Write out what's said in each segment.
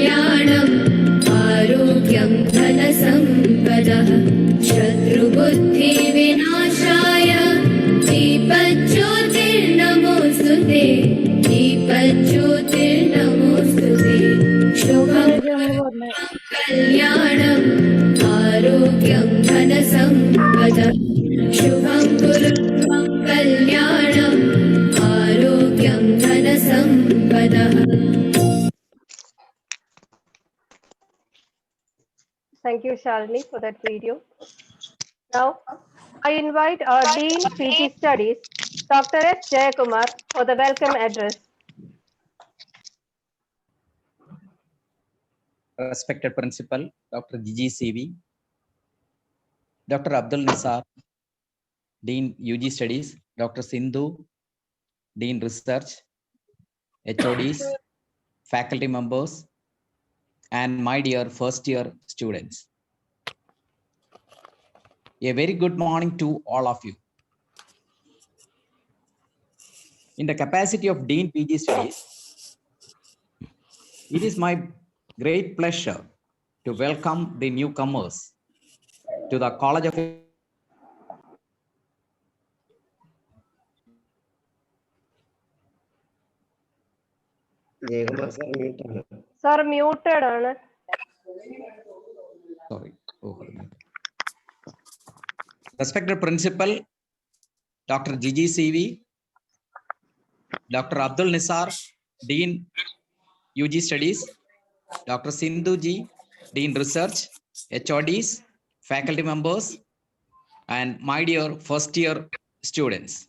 कल्याणम् आरोग्यं धनसम्पदः शत्रुबुद्धिविनाशाय दीपज्योतिर्नमोऽस्तुते दीपज्योतिर्नमोऽस्तुते शुभं कल्याणम् आरोग्यं धनसम्पदः शुभं कुरु कल्याणम् आरोग्यं धनसम्पदः. Thank you, Shalini, for that video. Now, I invite our Dean PG Studies, Dr. S. Jayakumar, for the welcome address. Respected Principal, Dr. Gigi CV, Dr. Abdul Nisar, Dean UG Studies, Dr. Sindhu, Dean Research, HODs, faculty members, and my dear first year students. A very good morning to all of you. In the capacity of Dean PG Studies, it is my great pleasure to welcome the newcomers to the College of Sir, muted. Sorry. Respected Principal, Dr. Gigi CV, Dr. Abdul Nisar, Dean UG Studies, Dr. Sindhu Ji, Dean Research, HODs, faculty members, and my dear first year students.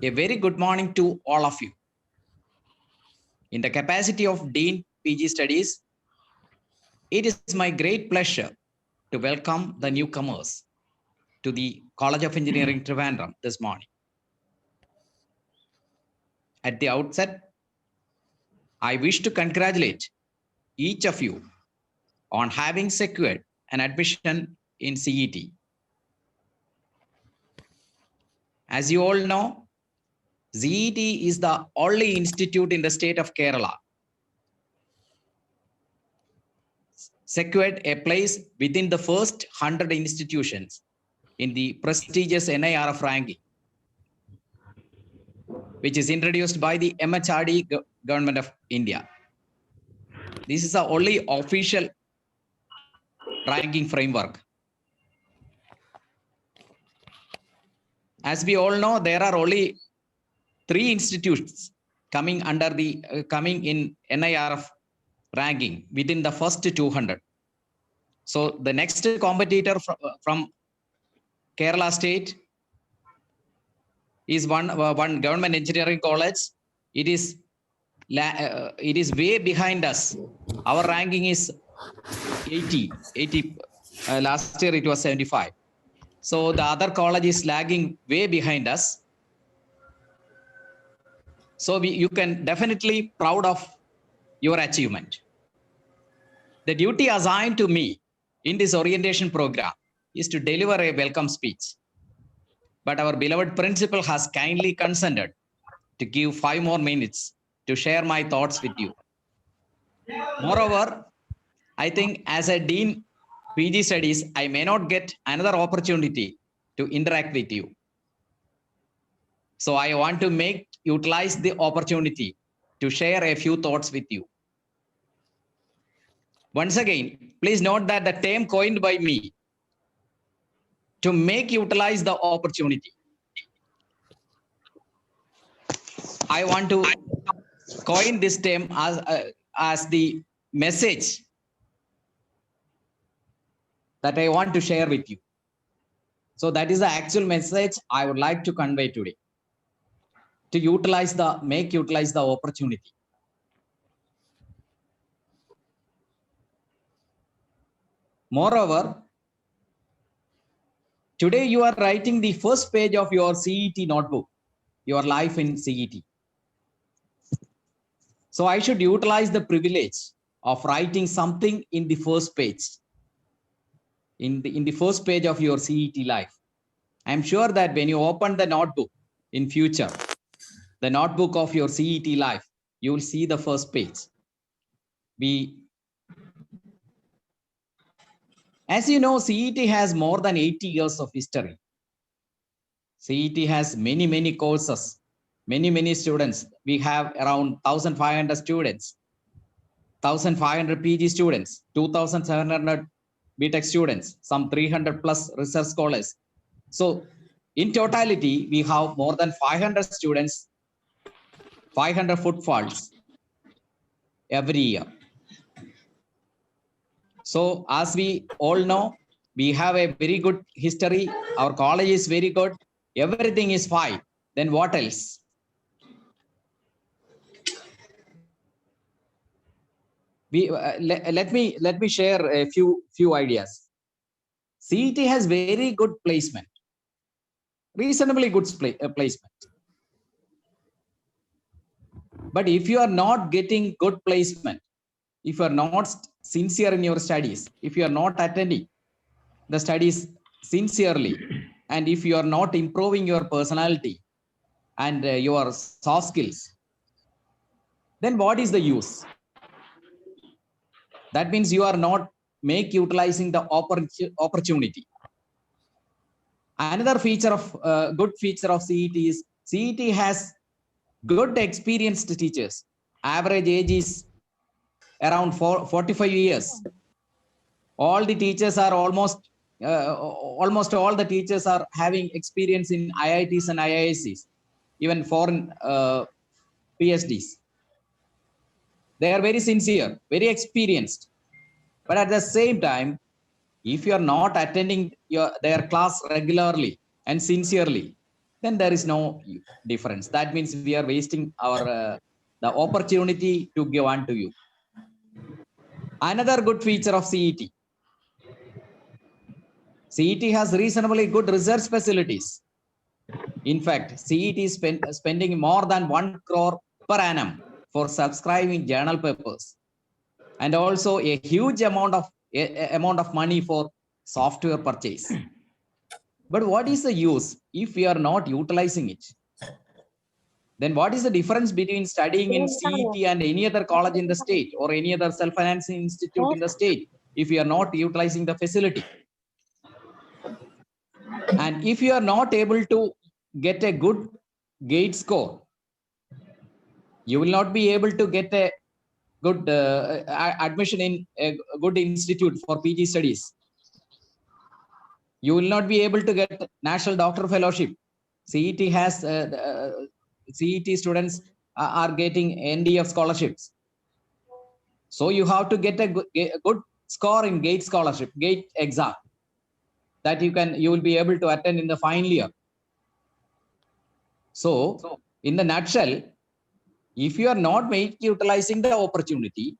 A very good morning to all of you. In the capacity of Dean PG Studies, it is my great pleasure to welcome the newcomers to the College of Engineering Trivandrum this morning. At the outset, I wish to congratulate each of you on having secured an admission in CET. As you all know, CET is the only institute in the state of Kerala secured a place within the first 100 institutions in the prestigious NIRF ranking, which is introduced by the MHRD Government of India. This is the only official ranking framework. As we all know, there are only 3 institutes coming under the coming in NIRF ranking within the first 200. So the next competitor from Kerala state is one government engineering college. It is way behind us. Our ranking is 80. Last year it was 75. So the other college is lagging way behind us. So you can definitely proud of your achievement. The duty assigned to me in this orientation program is to deliver a welcome speech. But our beloved principal has kindly consented to give 5 more minutes to share my thoughts with you. Moreover, I think as a Dean PG Studies, I may not get another opportunity to interact with you. So I want to utilize the opportunity to share a few thoughts with you. Once again, please note that the term coined by me to utilize the opportunity. I want to coin this term as the message that I want to share with you. So that is the actual message I would like to convey today. To utilize the opportunity. Moreover, today you are writing the first page of your CET notebook, your life in CET. So I should utilize the privilege of writing something in the first page, in the first page of your CET life. I'm sure that when you open the notebook in future, the notebook of your CET life, you will see the first page. As you know, CET has more than 80 years of history. CET has many courses, many students. We have around 1,500 students, 1,500 PG students, 2,700 BTech students, some 300 plus research scholars. So in totality, we have more than 500 students, 500 footfalls every year. So as we all know, we have a very good history. Our college is very good. Everything is fine. Then what else? Let me share a few ideas. CET has very good placement, reasonably good placement. But if you are not getting good placement, if you are not sincere in your studies, if you are not attending the studies sincerely, and if you are not improving your personality and your soft skills, then what is the use? That means you are not utilizing the opportunity. Another feature of good feature of CET is CET has good experienced teachers. Average age is around 45 years. All the teachers are almost all the teachers are having experience in IITs and IIScs, even foreign PhDs. They are very sincere, very experienced. But at the same time, if you are not attending their class regularly and sincerely, then there is no difference. That means we are wasting our the opportunity to give on to you. Another good feature of CET. CET has reasonably good research facilities. In fact, CET is spending more than 1 crore per annum for subscribing journal papers, and also a huge amount of money for software purchase. But what is the use if we are not utilizing it? Then what is the difference between studying in CET and any other college in the state or any other self-financing institute in the state if you are not utilizing the facility? And if you are not able to get a good GATE score, you will not be able to get a good admission in a good institute for PG studies. You will not be able to get National Doctor Fellowship. CET has CET students are getting NDF scholarships. So you have to get a good score in GATE scholarship, GATE exam, that you will be able to attend in the final year. So in the nutshell, if you are not utilizing the opportunity,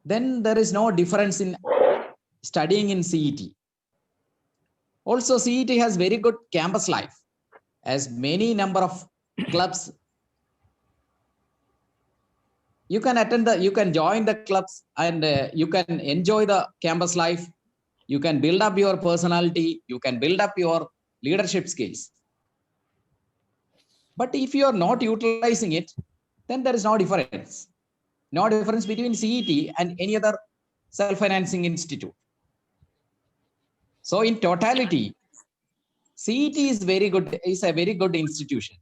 then there is no difference in studying in CET. Also, CET has very good campus life, as many number of clubs. You can join the clubs, and you can enjoy the campus life. You can build up your personality. You can build up your leadership skills. But if you are not utilizing it, then there is no difference. No difference between CET and any other self-financing institute. So in totality, CET is a very good institution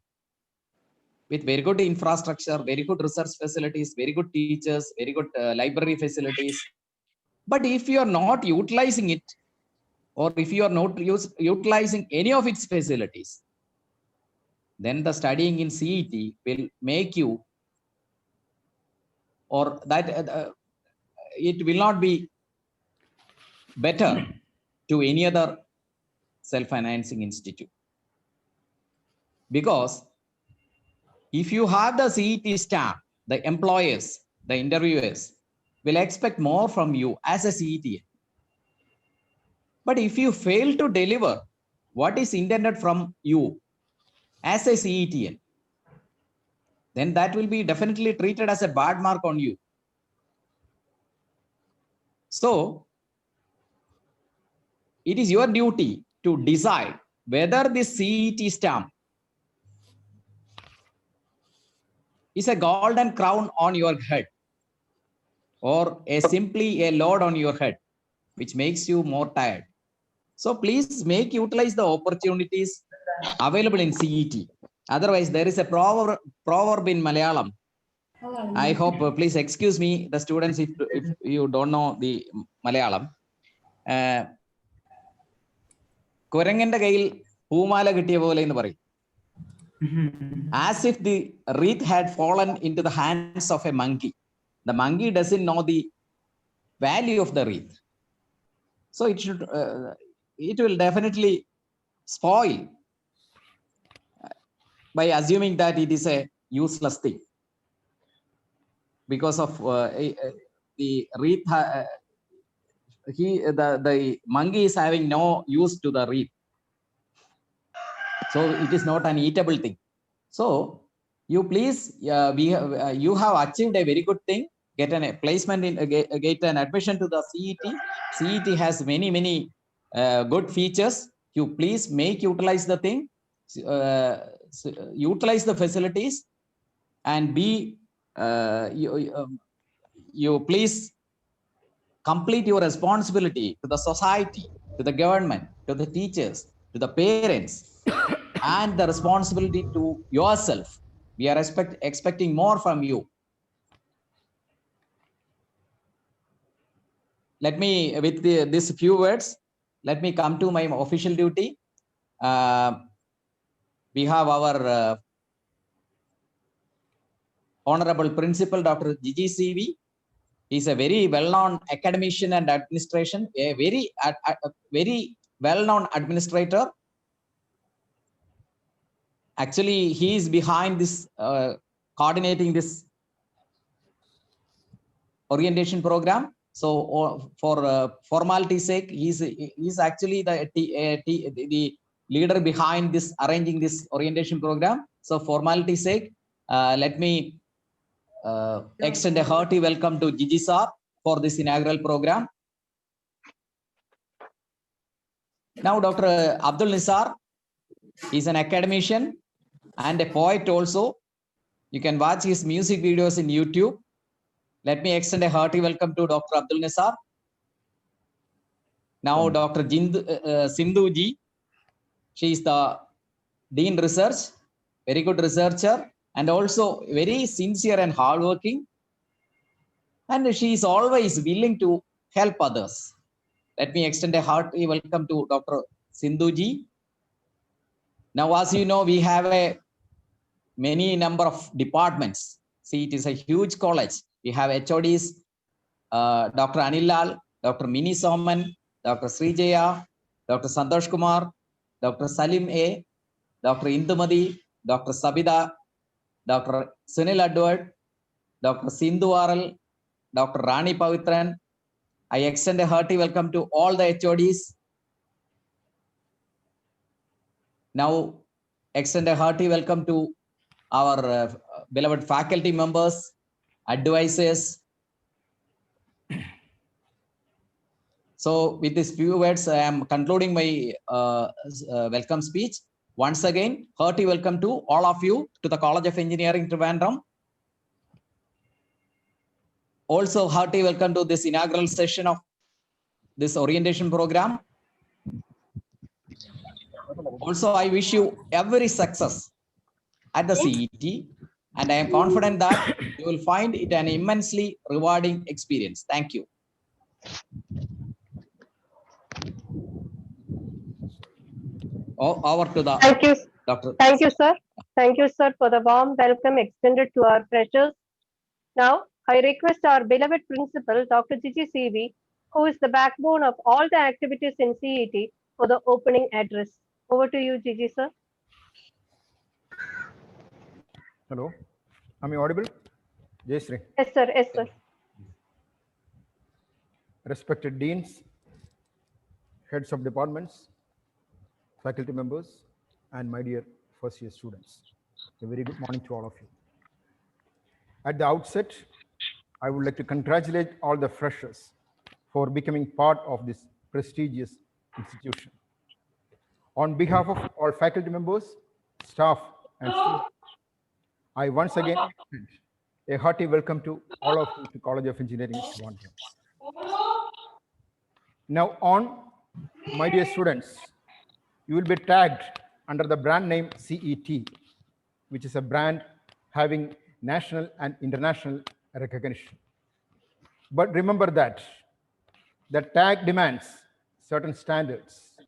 with very good infrastructure, very good research facilities, very good teachers, very good library facilities. But if you are not utilizing it, or if you are not utilizing any of its facilities, then the studying in CET will make you, or that it will not be better to any other self-financing institute. Because if you have the CET stamp, the employers, the interviewers will expect more from you as a CET. But if you fail to deliver what is intended from you as a CET, then that will be definitely treated as a bad mark on you. So it is your duty to decide whether this CET stamp is a golden crown on your head, or simply a load on your head, which makes you more tired. So please utilize the opportunities available in CET. Otherwise, there is a proverb in Malayalam. I hope, please excuse me, the students, if you don't know the Malayalam. കുരങ്ങന്റെ കയ്യിൽ പൂമാല കിട്ടിയ പോലെ എന്ന് പറയും. As if the wreath had fallen into the hands of a monkey. The monkey doesn't know the value of the wreath. So it will definitely spoil by assuming that it is a useless thing. Because of the wreath, the monkey is having no use to the wreath. So it is not an eatable thing. So you please, you have achieved a very good thing. Get a placement in, get an admission to the CET. CET has many good features. You please utilize the thing, utilize the facilities, and you please complete your responsibility to the society, to the government, to the teachers, to the parents, and the responsibility to yourself. We are expecting more from you. Let me, with these few words, let me come to my official duty. We have our Honorable Principal, Dr. Gigi CV. He is a very well-known academician and administration, a very well-known administrator. Actually, he is behind this, coordinating this orientation program. So for formality's sake, he's actually the leader behind this, arranging this orientation program. So formality's sake, let me extend a hearty welcome to Gigi sir for this inaugural program. Now, Dr. Abdul Nisar is an academician and a poet also. You can watch his music videos in YouTube. Let me extend a hearty welcome to Dr. Abdul Nisar. Now, Dr. Sindhu ji, she is the Dean Research, very good researcher, and also very sincere and hardworking. And she is always willing to help others. Let me extend a hearty welcome to Dr. Sindhu ji. Now, as you know, we have many number of departments. See, it is a huge college. We have HODs, Dr. Anilal, Dr. Mini Soman, Dr. Srijaya, Dr. Santosh Kumar, Dr. Salim A, Dr. Indumadi, Dr. Sabida, Dr. Sunil Edward, Dr. Sindhu Aral, Dr. Rani Pavitran. I extend a hearty welcome to all the HODs. Now, extend a hearty welcome to our beloved faculty members, advisors. So with these few words, I am concluding my welcome speech. Once again, hearty welcome to all of you to the College of Engineering, Trivandrum. Also, hearty welcome to this inaugural session of this orientation program. Also, I wish you every success at the CET, and I am confident that you will find it an immensely rewarding experience. Thank you. Over to the Thank you. Dr. Thank you, sir. Thank you, sir, for the warm welcome extended to our freshers. Now, I request our beloved principal, Dr. Gigi CV, who is the backbone of all the activities in CET, for the opening address. Over to you, Gigi, sir. Hello, am I audible? Jay Sri. Yes, sir. Yes, sir. Respected deans, heads of departments, faculty members, and my dear first year students. A very good morning to all of you. At the outset, I would like to congratulate all the freshers for becoming part of this prestigious institution. On behalf of all faculty members, staff, and students, I once again extend a hearty welcome to all of you to College of Engineering, Trivandrum. Now on, my dear students, you will be tagged under the brand name CET, which is a brand having national and international recognition. But remember that the tag demands certain standards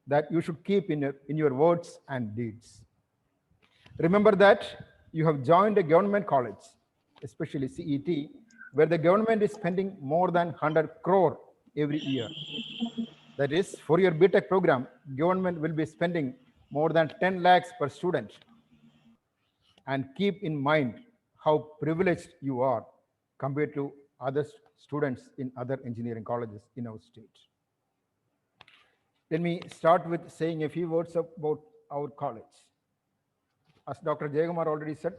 that you should keep in your words and deeds. Remember that you have joined a government college, especially CET, where the government is spending more than 100 crore every year. That is, for your BTech program, government will be spending more than 10 lakhs per student. And keep in mind how privileged you are compared to other students in other engineering colleges in our state. Let me start with saying a few words about our college. As Dr. Jayakumar already said,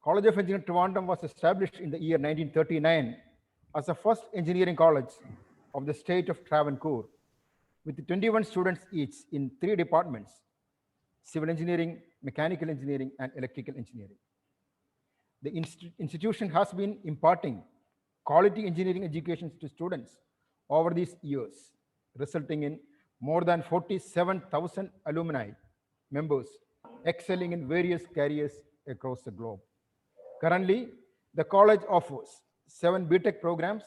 College of Engineering Trivandrum was established in the year 1939 as the first engineering college of the state of Travancore, with 21 students each in 3 departments: civil engineering, mechanical engineering, and electrical engineering. The institution has been imparting quality engineering education to students over these years, resulting in more than 47,000 alumni members excelling in various careers across the globe. Currently, the college offers 7 BTech programs,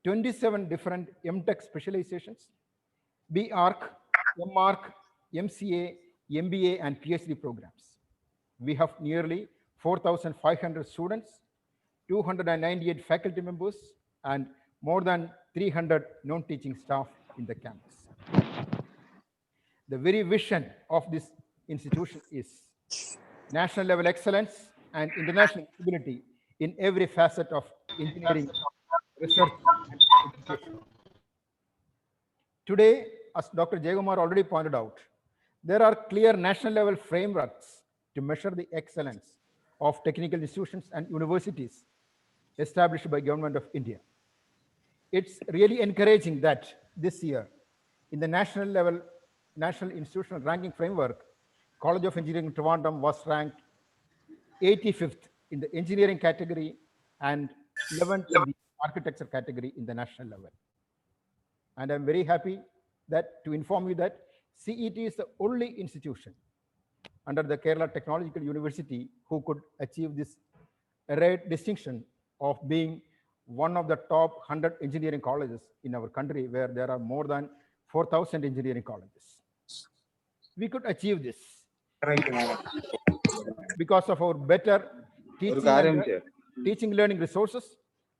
27 different MTech specializations, BArch, MArch, MCA, MBA, and PhD programs. We have nearly 4,500 students, 298 faculty members, and more than 300 non-teaching staff in the campus. The very vision of this institution is national level excellence and international stability in every facet of engineering, research, and education. Today, as Dr. Jayakumar already pointed out, there are clear national level frameworks to measure the excellence of technical institutions and universities established by Government of India. It's really encouraging that this year, in the national level, National Institutional Ranking Framework, College of Engineering Trivandrum was ranked 85th in the engineering category and 11th in the architecture category in the national level. And I'm very happy that to inform you that CET is the only institution under the Kerala Technological University who could achieve this rare distinction of being one of the top 100 engineering colleges in our country, where there are more than 4,000 engineering colleges. We could achieve this because of our better teaching learning resources,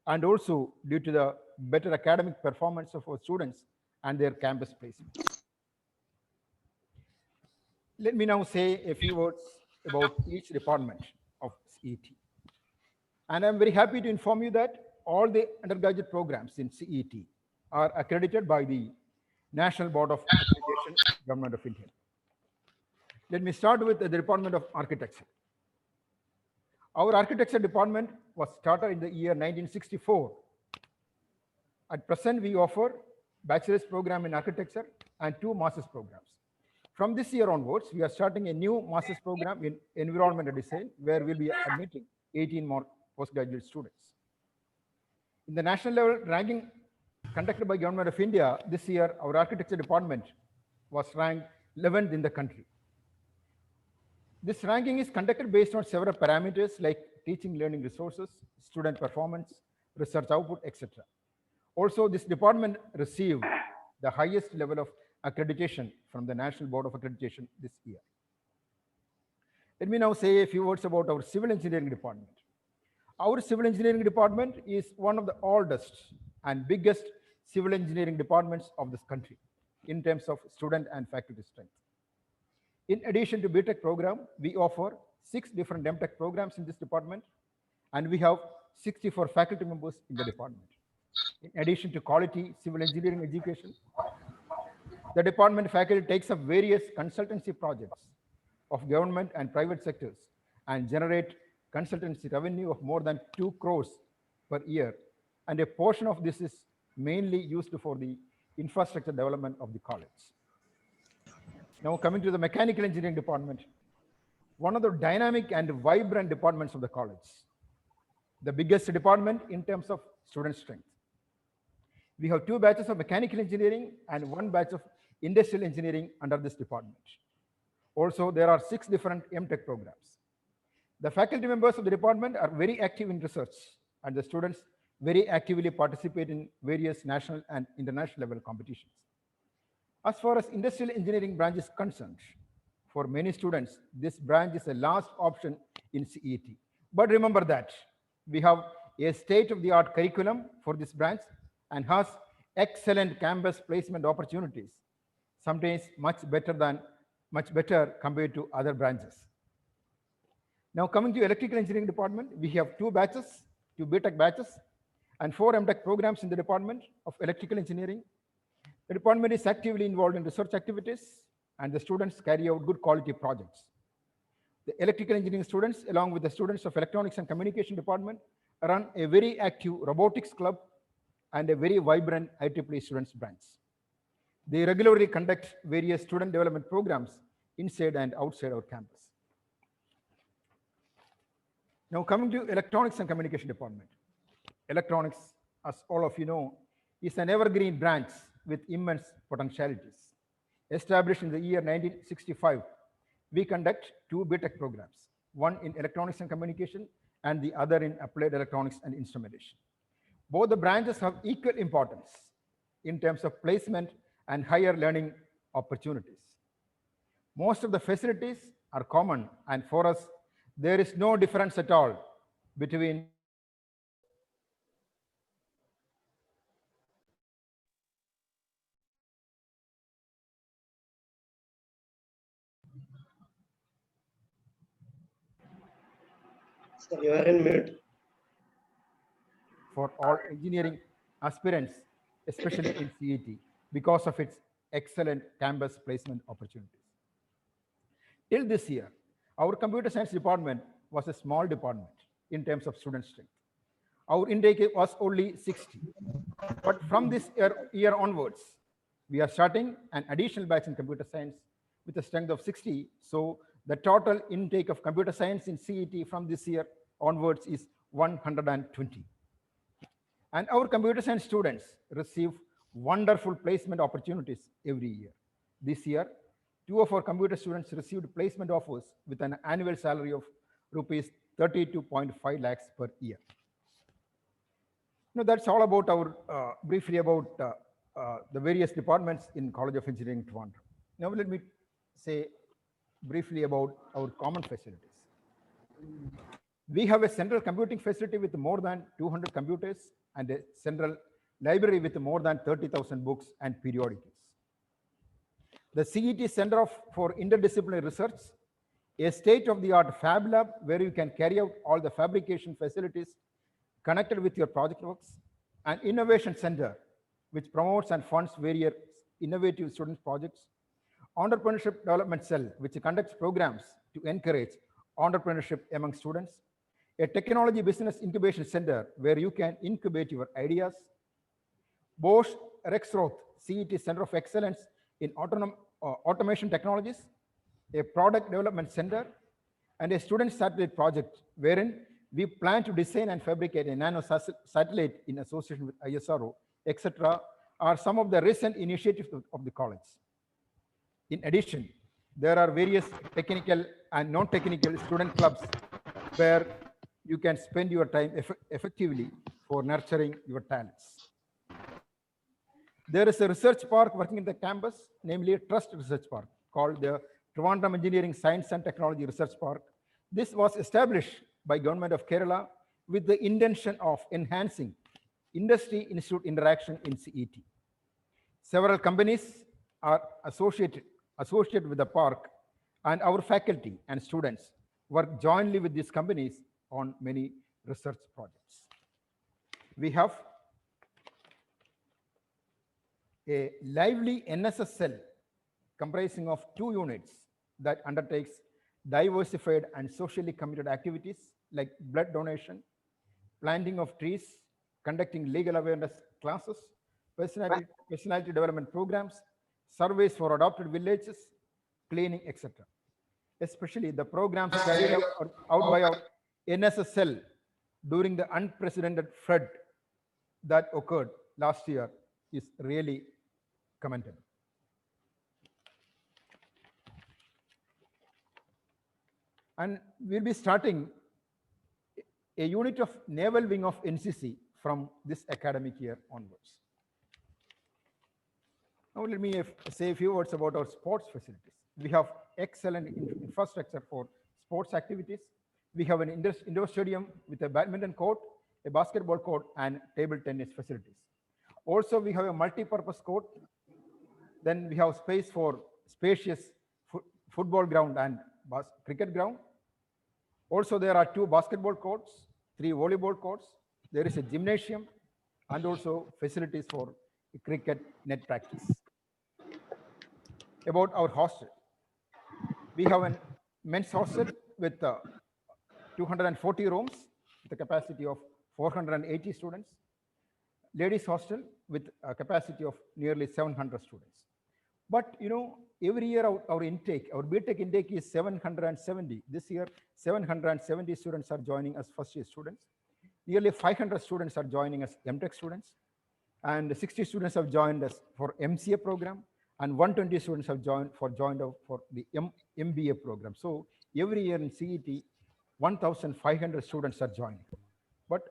and also due to the better academic performance of our students and their campus placement. Let me now say a few words about each department of CET. And I'm very happy to inform you that all the undergraduate programs in CET are accredited by the National Board of Accreditation, Government of India. Let me start with the Department of Architecture. Our architecture department was started in the year 1964. At present, we offer bachelor's program in architecture and 2 master's programs. From this year onwards, we are starting a new master's program in environmental design, where we'll be admitting 18 more postgraduate students. In the national level ranking conducted by Government of India, this year our architecture department was ranked 11th in the country. This ranking is conducted based on several parameters like teaching learning resources, student performance, research output, etc. Also, this department received the highest level of accreditation from the National Board of Accreditation this year. Let me now say a few words about our civil engineering department. Our civil engineering department is one of the oldest and biggest civil engineering departments of this country in terms of student and faculty strength. In addition to BTech program, we offer 6 different MTech programs in this department, and we have 64 faculty members in the department. In addition to quality civil engineering education, the department faculty takes up various consultancy projects of government and private sectors and generate consultancy revenue of more than 2 crores per year. And a portion of this is mainly used for the infrastructure development of the college. Now coming to the mechanical engineering department. one of the dynamic and vibrant departments of the college, the biggest department in terms of student strength. We have 2 batches of mechanical engineering and 1 batch of industrial engineering under this department. Also, there are 6 different MTech programs. The faculty members of the department are very active in research, and the students very actively participate in various national and international level competitions. As far as industrial engineering branch is concerned, for many students, this branch is a last option in CET. But remember that we have a state-of-the-art curriculum for this branch and has excellent campus placement opportunities, sometimes much better compared to other branches. Now coming to electrical engineering department, we have 2 batches, 2 BTech batches, and 4 MTech programs in the department of electrical engineering. The department is actively involved in research activities, and the students carry out good quality projects. The electrical engineering students, along with the students of electronics and communication department, run a very active robotics club and a very vibrant IEEE students branch. They regularly conduct various student development programs inside and outside our campus. Now coming to electronics and communication department. Electronics, as all of you know, is an evergreen branch with immense potentialities. Established in the year 1965, we conduct 2 BTech programs, one in electronics and communication and the other in applied electronics and instrumentation. Both the branches have equal importance in terms of placement and higher learning opportunities. Most of the facilities are common, and for us, there is no difference at all between Sir, you are in mute. for all engineering aspirants, especially in CET, because of its excellent campus placement opportunities. Till this year, our computer science department was a small department in terms of student strength. Our intake was only 60. But from this year onwards, we are starting an additional batch in computer science with a strength of 60. So the total intake of computer science in CET from this year onwards is 120. And our computer science students receive wonderful placement opportunities every year. This year, 2 of our computer students received placement offers with an annual salary of rupees 32.5 lakhs per year. Now that's all about our briefly about the various departments in College of Engineering, Trivandrum. Now let me say briefly about our common facilities. We have a central computing facility with more than 200 computers and a central library with more than 30,000 books and periodicals. The CET Center for Interdisciplinary Research, a state-of-the-art fab lab where you can carry out all the fabrication facilities connected with your project works, an innovation center which promotes and funds various innovative student projects, entrepreneurship development cell which conducts programs to encourage entrepreneurship among students, a technology business incubation center where you can incubate your ideas, Bosch Rexroth CET Center of Excellence in Automation Technologies, a product development center, and a student satellite project wherein we plan to design and fabricate a nano satellite in association with ISRO, etc., are some of the recent initiatives of the college. In addition, there are various technical and non-technical student clubs where you can spend your time effectively for nurturing your talents. There is a research park working in the campus, namely a trust research park called the Trivandrum Engineering Science and Technology Research Park. This was established by Government of Kerala with the intention of enhancing industry-institute interaction in CET. Several companies are associated with the park, and our faculty and students work jointly with these companies on many research projects. We have a lively NSS cell comprising of 2 units that undertakes diversified and socially committed activities like blood donation, planting of trees, conducting legal awareness classes, personality development programs, surveys for adopted villages, cleaning, etc. especially the programs carried out by our NSSL during the unprecedented flood that occurred last year is really commendable. And we'll be starting a unit of naval wing of NCC from this academic year onwards. Now let me say a few words about our sports facilities. We have excellent infrastructure for sports activities. We have an indoor stadium with a badminton court, a basketball court, and table tennis facilities. Also, we have a multi-purpose court. Then we have space for spacious football ground and cricket ground. Also, there are 2 basketball courts, 3 volleyball courts. There is a gymnasium and also facilities for cricket net practice. About our hostel, we have a men's hostel with 240 rooms with a capacity of 480 students. Ladies hostel with a capacity of nearly 700 students. But every year our intake, our BTech intake is 770. This year, 770 students are joining as first year students. Nearly 500 students are joining as MTech students, and 60 students have joined us for MCA program, and 120 students have joined for the MBA program. So every year in CET, 1,500 students are joining. But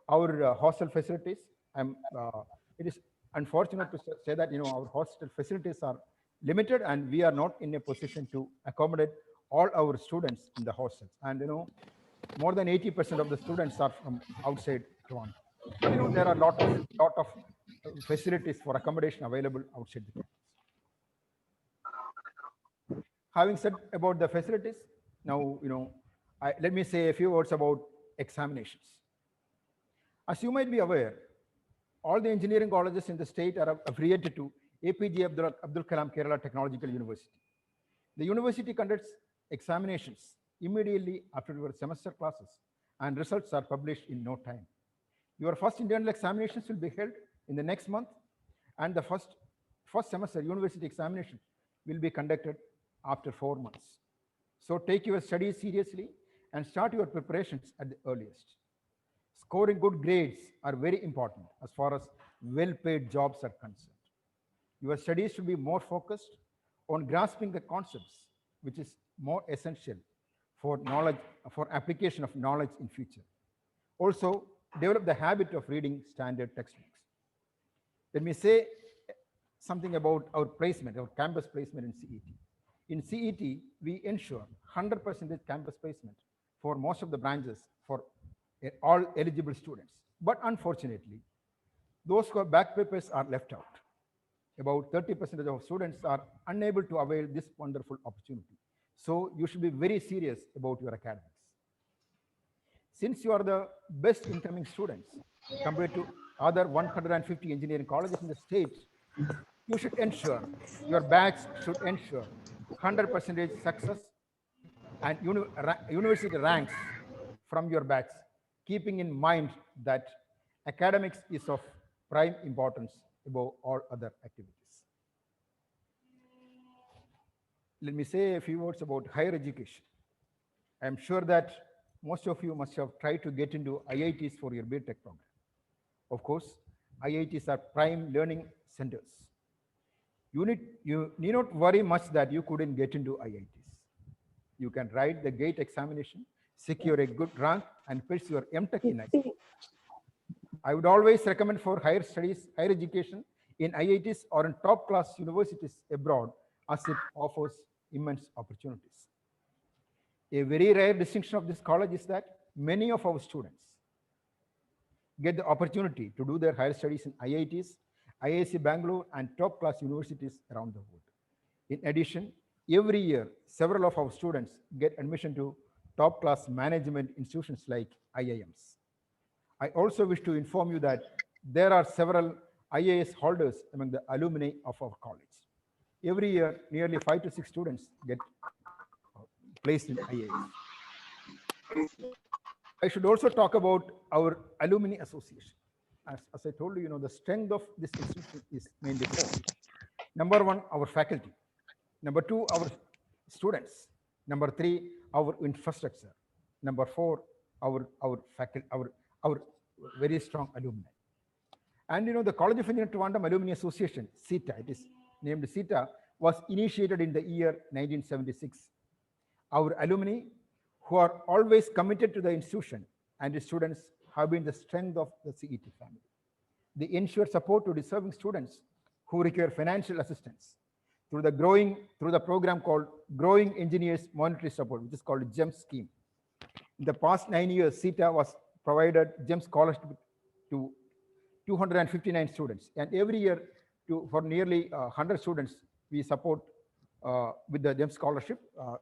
our hostel facilities, it is unfortunate to say that our hostel facilities are limited, and we are not in a position to accommodate all our students in the hostels. And more than 80% of the students are from outside Toronto. There are lot of facilities for accommodation available outside the campus. Having said about the facilities, now let me say a few words about examinations. As you might be aware, all the engineering colleges in the state are affiliated to APJ Abdul Kalam Kerala Technological University. The university conducts examinations immediately after your semester classes, and results are published in no time. Your first internal examinations will be held in the next month, and the first semester university examination will be conducted after 4 months. So take your studies seriously and start your preparations at the earliest. Scoring good grades are very important as far as well-paid jobs are concerned. Your studies should be more focused on grasping the concepts, which is more essential for knowledge, for application of knowledge in future. Also, develop the habit of reading standard textbooks. Let me say something about our placement, our campus placement in CET. In CET, we ensure 100% campus placement for most of the branches for all eligible students. But unfortunately, those who have back papers are left out. About 30% of students are unable to avail this wonderful opportunity. So you should be very serious about your academics. Since you are the best incoming students compared to other 150 engineering colleges in the state, you should ensure, your batch should ensure 100% success and university ranks from your batch, keeping in mind that academics is of prime importance above all other activities. Let me say a few words about higher education. I am sure that most of you must have tried to get into IITs for your BTech program. Of course, IITs are prime learning centers. You need not worry much that you couldn't get into IITs. You can write the GATE examination, secure a good rank, and pursue your MTech in IIT. I would always recommend for higher studies, higher education in IITs or in top class universities abroad, as it offers immense opportunities. A very rare distinction of this college is that many of our students get the opportunity to do their higher studies in IITs, IISc Bangalore, and top class universities around the world. In addition, every year, several of our students get admission to top class management institutions like IIMs. I also wish to inform you that there are several IAS holders among the alumni of our college. Every year, nearly 5 to 6 students get placed in IAS. I should also talk about our alumni association. As I told you, the strength of this institution is mainly four. Number one, our faculty. Number two, our students. Number 3, our infrastructure. Number 4, our faculty, our very strong alumni. And the College of Engineering Trivandrum Alumni Association, CETA, it is named CETA, was initiated in the year 1976. Our alumni, who are always committed to the institution and the students, have been the strength of the CET family. They ensure support to deserving students who require financial assistance through the program called Growing Engineers Monetary Support, which is called GEM scheme. In the past 9 years, CETA was provided GEM scholarship to 259 students, and every year for nearly 100 students we support with the GEM scholarship,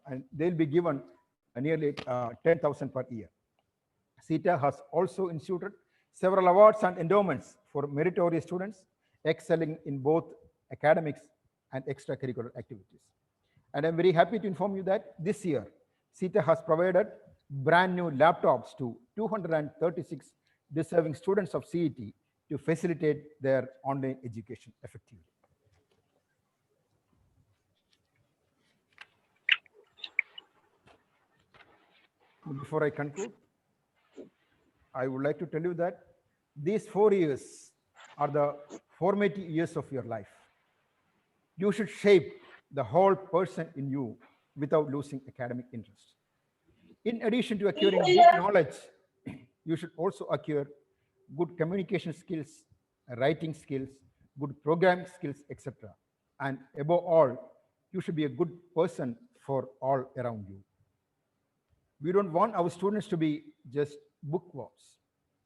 and they'll be given nearly 10,000 per year. CETA has also instituted several awards and endowments for meritorious students excelling in both academics and extracurricular activities. And I'm very happy to inform you that this year, CETA has provided brand new laptops to 236 deserving students of CET to facilitate their online education effectively. Before I conclude, I would like to tell you that these 4 years are the formative years of your life. You should shape the whole person in you without losing academic interest. In addition to acquiring good knowledge, you should also acquire good communication skills, writing skills, good programming skills, etc. And above all, you should be a good person for all around you. We don't want our students to be just bookworms.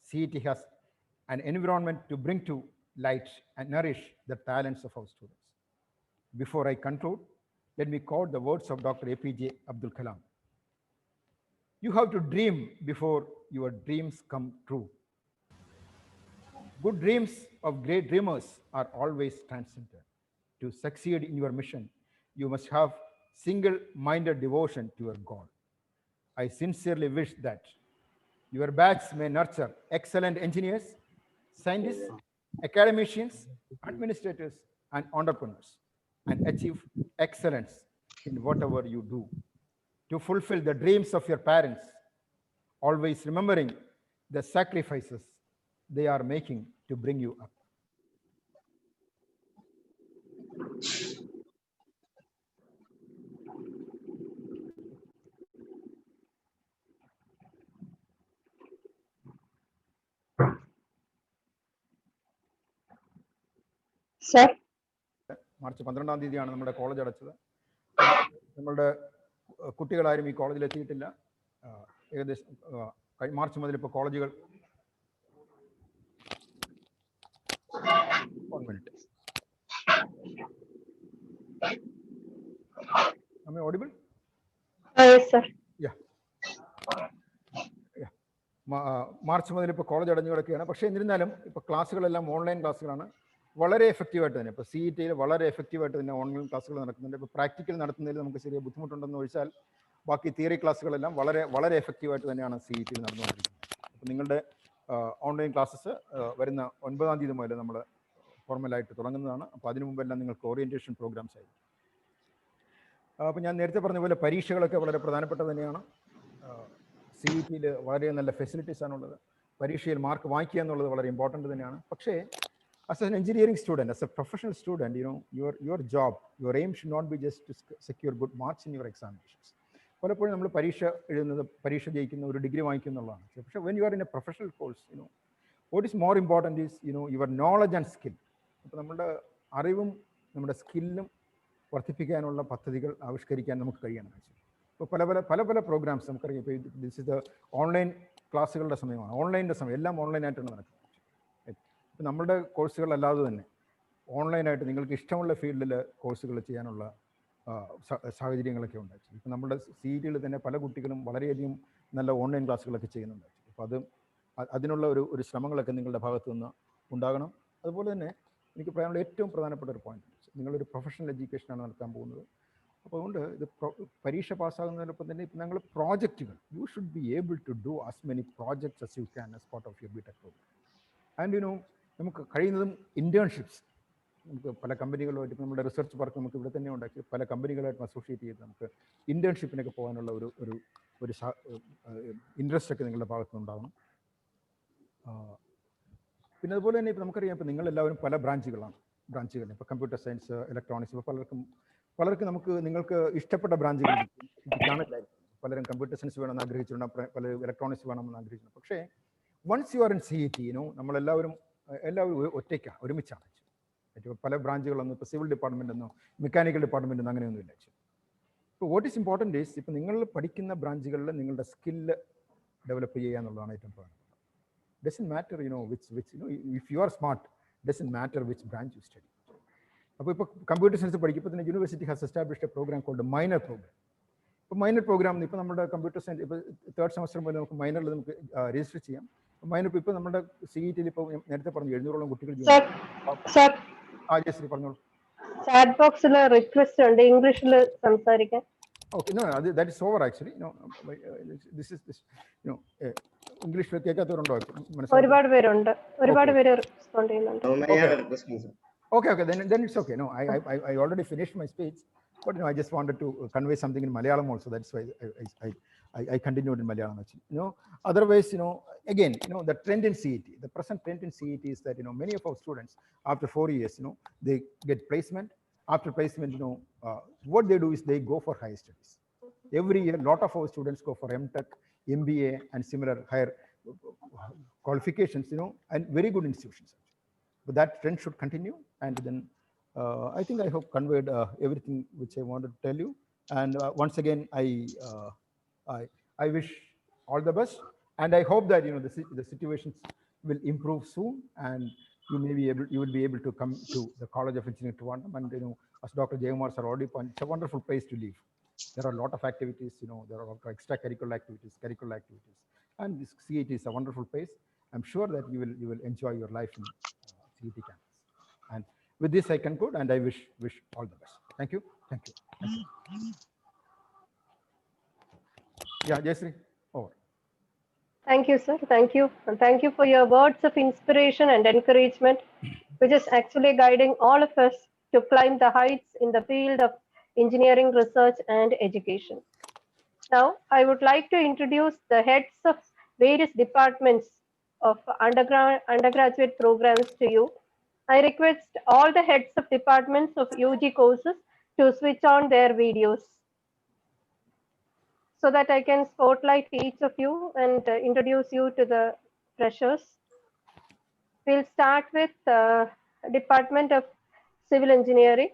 CET has an environment to bring to light and nourish the talents of our students. Before I conclude, let me quote the words of Dr. APJ Abdul Kalam. You have to dream before your dreams come true. Good dreams of great dreamers are always transcendent. To succeed in your mission, you must have single-minded devotion to your goal. I sincerely wish that your batch may nurture excellent engineers, scientists, academicians, administrators, and entrepreneurs, and achieve excellence in whatever you do. To fulfill the dreams of your parents, always remembering the sacrifices they are making to bring you up. Sir, March 12-ാം തീയതിയാണ് നമ്മുടെ college അടച്ചത്. നമ്മളുടെ കുട്ടികളാരും ഈ കോളേജിൽ എത്തിയിട്ടില്ല. ഏകദേശം March മുതൽ ഇപ്പോൾ കോളേജുകൾ Am I audible? yes, sir. Yeah. March മുതൽ ഇപ്പോൾ കോളേജ് അടഞ്ഞു കിടക്കുകയാണ്. പക്ഷേ എന്നിരുന്നാലും ഇപ്പോൾ ക്ലാസ്സുകളെല്ലാം ഓൺലൈൻ ക്ലാസ്സുകളാണ്. വളരെ എഫക്റ്റീവായിട്ട് തന്നെ ഇപ്പോൾ CETയിൽ വളരെ എഫക്റ്റീവായിട്ട് തന്നെ ഓൺലൈൻ ക്ലാസ്സുകൾ നടക്കുന്നുണ്ട്. ഇപ്പോൾ പ്രാക്ടിക്കൽ നടത്തുന്നതിൽ നമുക്ക് ചെറിയ ബുദ്ധിമുട്ടുണ്ടെന്ന് ഒഴിച്ചാൽ ബാക്കി തിയറി ക്ലാസ്സുകളെല്ലാം വളരെ എഫക്റ്റീവായിട്ട് തന്നെയാണ് CETയിൽ നടന്നുകൊണ്ടിരിക്കുന്നത്. അപ്പോൾ നിങ്ങളുടെ ഓൺലൈൻ ക്ലാസ്സസ് വരുന്ന 9-ാം തീയതി മുതൽ നമ്മൾ ഫോർമലായിട്ട് തുടങ്ങുന്നതാണ്. അപ്പോൾ അതിനു മുമ്പെല്ലാം നിങ്ങൾക്ക് ഓറിയൻറ്റേഷൻ പ്രോഗ്രാംസ് ആയിരിക്കും. അപ്പോൾ ഞാൻ നേരത്തെ പറഞ്ഞ പോലെ പരീക്ഷകളൊക്കെ വളരെ പ്രധാനപ്പെട്ടത് തന്നെയാണ്. CETയിൽ വളരെ നല്ല ഫെസിലിറ്റീസ് ആണുള്ളത്. പരീക്ഷയിൽ മാർക്ക് വാങ്ങിക്കുക എന്നുള്ളത് വളരെ ഇമ്പോർട്ടൻ്റ് തന്നെയാണ്. പക്ഷേ as an engineering student, as a professional student, your job, your aim should not be just to secure good marks in your examinations. പലപ്പോഴും നമ്മൾ പരീക്ഷ ജയിക്കുന്ന ഒരു ഡിഗ്രി വാങ്ങിക്കുന്നുള്ളതാണ്. പക്ഷേ when you are in a professional course, what is more important is your knowledge and skill. അപ്പോൾ നമ്മുടെ അറിവും നമ്മുടെ സ്കില്ലും വർദ്ധിപ്പിക്കാനുള്ള പദ്ധതികൾ ആവിഷ്കരിക്കാൻ നമുക്ക് കഴിയണം. ഇപ്പോൾ പല പ്രോഗ്രാംസ് നമുക്കറിയാം. ഇപ്പോൾ ദിസ് ഇസ് ദ ഓൺലൈൻ ക്ലാസ്സുകളുടെ സമയമാണ്, ഓൺലൈൻ്റെ സമയം, എല്ലാം ഓൺലൈനായിട്ടാണ് നടക്കുന്നത്. ഇപ്പോൾ നമ്മുടെ കോഴ്സുകളല്ലാതെ തന്നെ ഓൺലൈനായിട്ട് നിങ്ങൾക്ക് ഇഷ്ടമുള്ള ഫീൽഡിൽ കോഴ്സുകൾ ചെയ്യാനുള്ള സാഹചര്യങ്ങളൊക്കെ ഉണ്ട്. ഇപ്പോൾ നമ്മുടെ CETയിൽ തന്നെ പല കുട്ടികളും വളരെയധികം നല്ല ഓൺലൈൻ ക്ലാസ്സുകളൊക്കെ ചെയ്യുന്നുണ്ട്. അപ്പോൾ അതിനുള്ള ഒരു ശ്രമങ്ങളൊക്കെ നിങ്ങളുടെ ഭാഗത്തു നിന്ന് ഉണ്ടാകണം. അതുപോലെ തന്നെ എനിക്ക് പറയാനുള്ള ഏറ്റവും പ്രധാനപ്പെട്ട ഒരു പോയിന്റ്, നിങ്ങളൊരു പ്രൊഫഷണൽ എഡ്യൂക്കേഷനാണ് നടത്താൻ പോകുന്നത്. അപ്പോൾ അതുകൊണ്ട് ഇത് പരീക്ഷ പാസ്സാകുന്നതിനൊപ്പം തന്നെ ഇപ്പം ഞങ്ങൾ പ്രോജക്റ്റുകൾ, you should be able to do as many projects as you can as part of your BTech program. And നമുക്ക് കഴിയുന്നതും ഇൻറ്റേൺഷിപ്സ് നമുക്ക് പല കമ്പനികളുമായിട്ട് ഇപ്പം നമ്മുടെ റിസർച്ച് പാർക്ക് നമുക്ക് ഇവിടെ തന്നെ ഉണ്ടാക്കി പല കമ്പനികളായിട്ട് അസോസിയേറ്റ് ചെയ്ത് നമുക്ക് ഇന്റേൺഷിപ്പിനൊക്കെ പോകാനുള്ള ഒരു ഇൻട്രസ്റ്റ് ഒക്കെ നിങ്ങളുടെ ഭാഗത്ത് നിന്നുണ്ടാവണം. പിന്നെ അതുപോലെ തന്നെ ഇപ്പം നമുക്കറിയാം ഇപ്പം നിങ്ങളെല്ലാവരും പല ബ്രാഞ്ചുകൾ ഇപ്പോൾ കമ്പ്യൂട്ടർ സയൻസ്, ഇലക്ട്രോണിക്സ്, ഇപ്പോൾ പലർക്കും നിങ്ങൾക്ക് ഇഷ്ടപ്പെട്ട ബ്രാഞ്ചുകൾ കാണില്ലായിരിക്കും. പലരും കമ്പ്യൂട്ടർ സയൻസ് വേണമെന്ന് ആഗ്രഹിച്ചിട്ടുണ്ട്, പലരും ഇലക്ട്രോണിക്സ് വേണമെന്ന് ആഗ്രഹിച്ചിട്ടുണ്ട്. പക്ഷേ once you are in CET, നമ്മളെല്ലാവരും ഒറ്റയ്ക്കാണ്, ഒരുമിച്ചാണ്. പല ബ്രാഞ്ചുകളൊന്നും ഇപ്പോൾ സിവിൽ ഡിപ്പാർട്ട്മെൻ്റ് എന്നോ മെക്കാനിക്കൽ ഡിപ്പാർട്ട്മെൻ്റ് എന്നോ അങ്ങനെയൊന്നും ഇല്ല. ഇപ്പോൾ വാട്ട് ഈസ് ഇമ്പോർട്ടൻറ്റ് ഈസ് ഇപ്പോൾ നിങ്ങൾ പഠിക്കുന്ന ബ്രാഞ്ചുകളിൽ നിങ്ങളുടെ സ്കില്ല് ഡെവലപ്പ് ചെയ്യുക എന്നുള്ളതാണ് ഏറ്റവും പ്രധാനം. Doesn't matter if you are smart, doesn't matter which branch you study. അപ്പോൾ ഇപ്പോൾ കമ്പ്യൂട്ടർ സയൻസ് പഠിക്കുമ്പോൾ തന്നെ university has established a program called minor program. ഇപ്പോൾ മൈനർ പ്രോഗ്രാം ഇപ്പോൾ നമ്മുടെ കമ്പ്യൂട്ടർ സയൻസ് ഇപ്പോൾ 3rd സെമസ്റ്റർ മുതൽ നമുക്ക് മൈനറിൽ നമുക്ക് രജിസ്റ്റർ ചെയ്യാം. മൈനർ ഇപ്പോൾ നമ്മുടെ CET-ൽ ഇപ്പോൾ നേരത്തെ പറഞ്ഞു 700ഓളം കുട്ടികൾ ജയശ്രീ പറഞ്ഞോളൂ. ചാറ്റ് ബോക്സിൽ റിക്വസ്റ്റ് ഉണ്ട് ഇംഗ്ലീഷിൽ സംസാരിക്കാൻ. Okay, no, that is over actually. This is English കേൾക്കാത്തവരുണ്ടോ? ഒരുപാട് പേരുണ്ട്, ഒരുപാട് പേര് റെസ്പോണ്ട് ചെയ്യുന്നുണ്ട്. Okay, then it's okay. No, I already finished my speech, but I just wanted to convey something in Malayalam also. That's why I continued in Malayalam actually. Otherwise, again, the trend in CET, the present trend in CET is that many of our students after 4 years, they get placement. After placement, what they do is they go for higher studies. Every year, a lot of our students go for MTech, MBA, and similar higher qualifications, and very good institutions. But that trend should continue. And then I think I have conveyed everything which I wanted to tell you. And once again, I wish all the best. And I hope that the situations will improve soon, and you will be able to come to the College of Engineering Trivandrum. And as Dr. Jayamar sir already pointed, it's a wonderful place to live. There are a lot of activities, there are a lot of extracurricular activities, curricular activities, and this CET is a wonderful place. I'm sure that you will enjoy your life in CET campus. And with this, I conclude, and I wish all the best. Thank you. Yeah, Jayashree, over. Thank you, sir. Thank you. And thank you for your words of inspiration and encouragement, which is actually guiding all of us to climb the heights in the field of engineering research and education. Now, I would like to introduce the heads of various departments of undergraduate programs to you. I request all the heads of departments of UG courses to switch on their videos, so that I can spotlight each of you and introduce you to the freshers. We'll start with Department of Civil Engineering.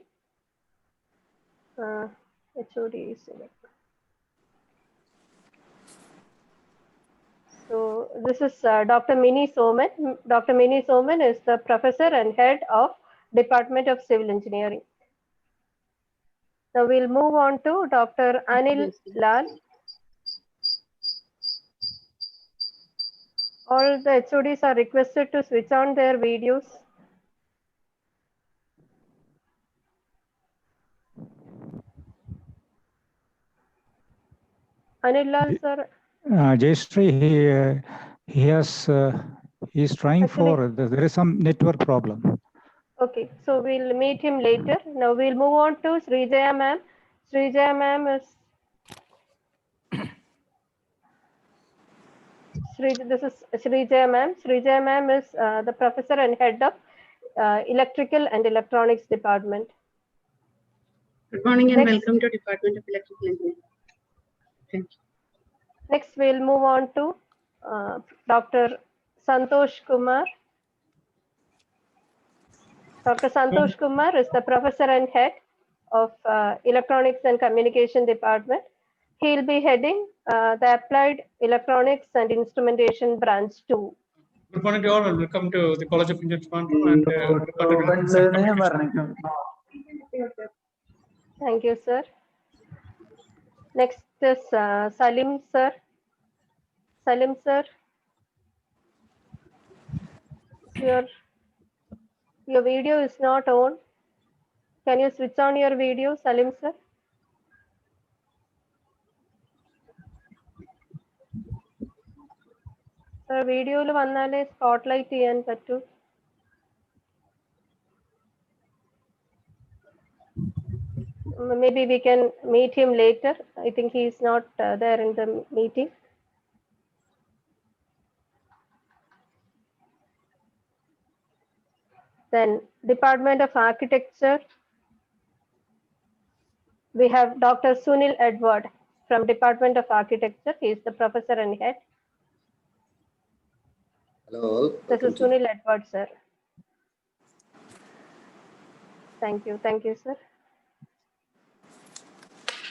HOD is so this is Dr. Mini Soman. Dr. Mini Soman is the professor and head of Department of Civil Engineering. Now we'll move on to Dr. Anil Lal. All the HODs are requested to switch on their videos. Anil Lal sir. Jayashree, he's trying there is some network problem. Okay, so we'll meet him later. Now we'll move on to Srijaya ma'am. Srijaya ma'am is this is Srijaya ma'am. Srijaya ma'am is the professor and head of Electrical and Electronics Department. Good morning and welcome to Department of Electrical Engineering. Thank you. Next, we'll move on to Dr. Santosh Kumar. Dr. Santosh Kumar is the professor and head of Electronics and Communication Department. He'll be heading the Applied Electronics and Instrumentation Branch 2. Good morning to all and welcome to the College of Engineering and Thank you, sir. Next is Salim sir. Salim sir, your video is not on. Can you switch on your video, Salim sir? Sir, video lu vannale spotlight cheyan pattu. Maybe we can meet him later. I think he is not there in the meeting. Then Department of Architecture, we have Dr. Sunil Edward from Department of Architecture. He is the professor and head. Hello all. This is Sunil Edward, sir. Thank you, sir.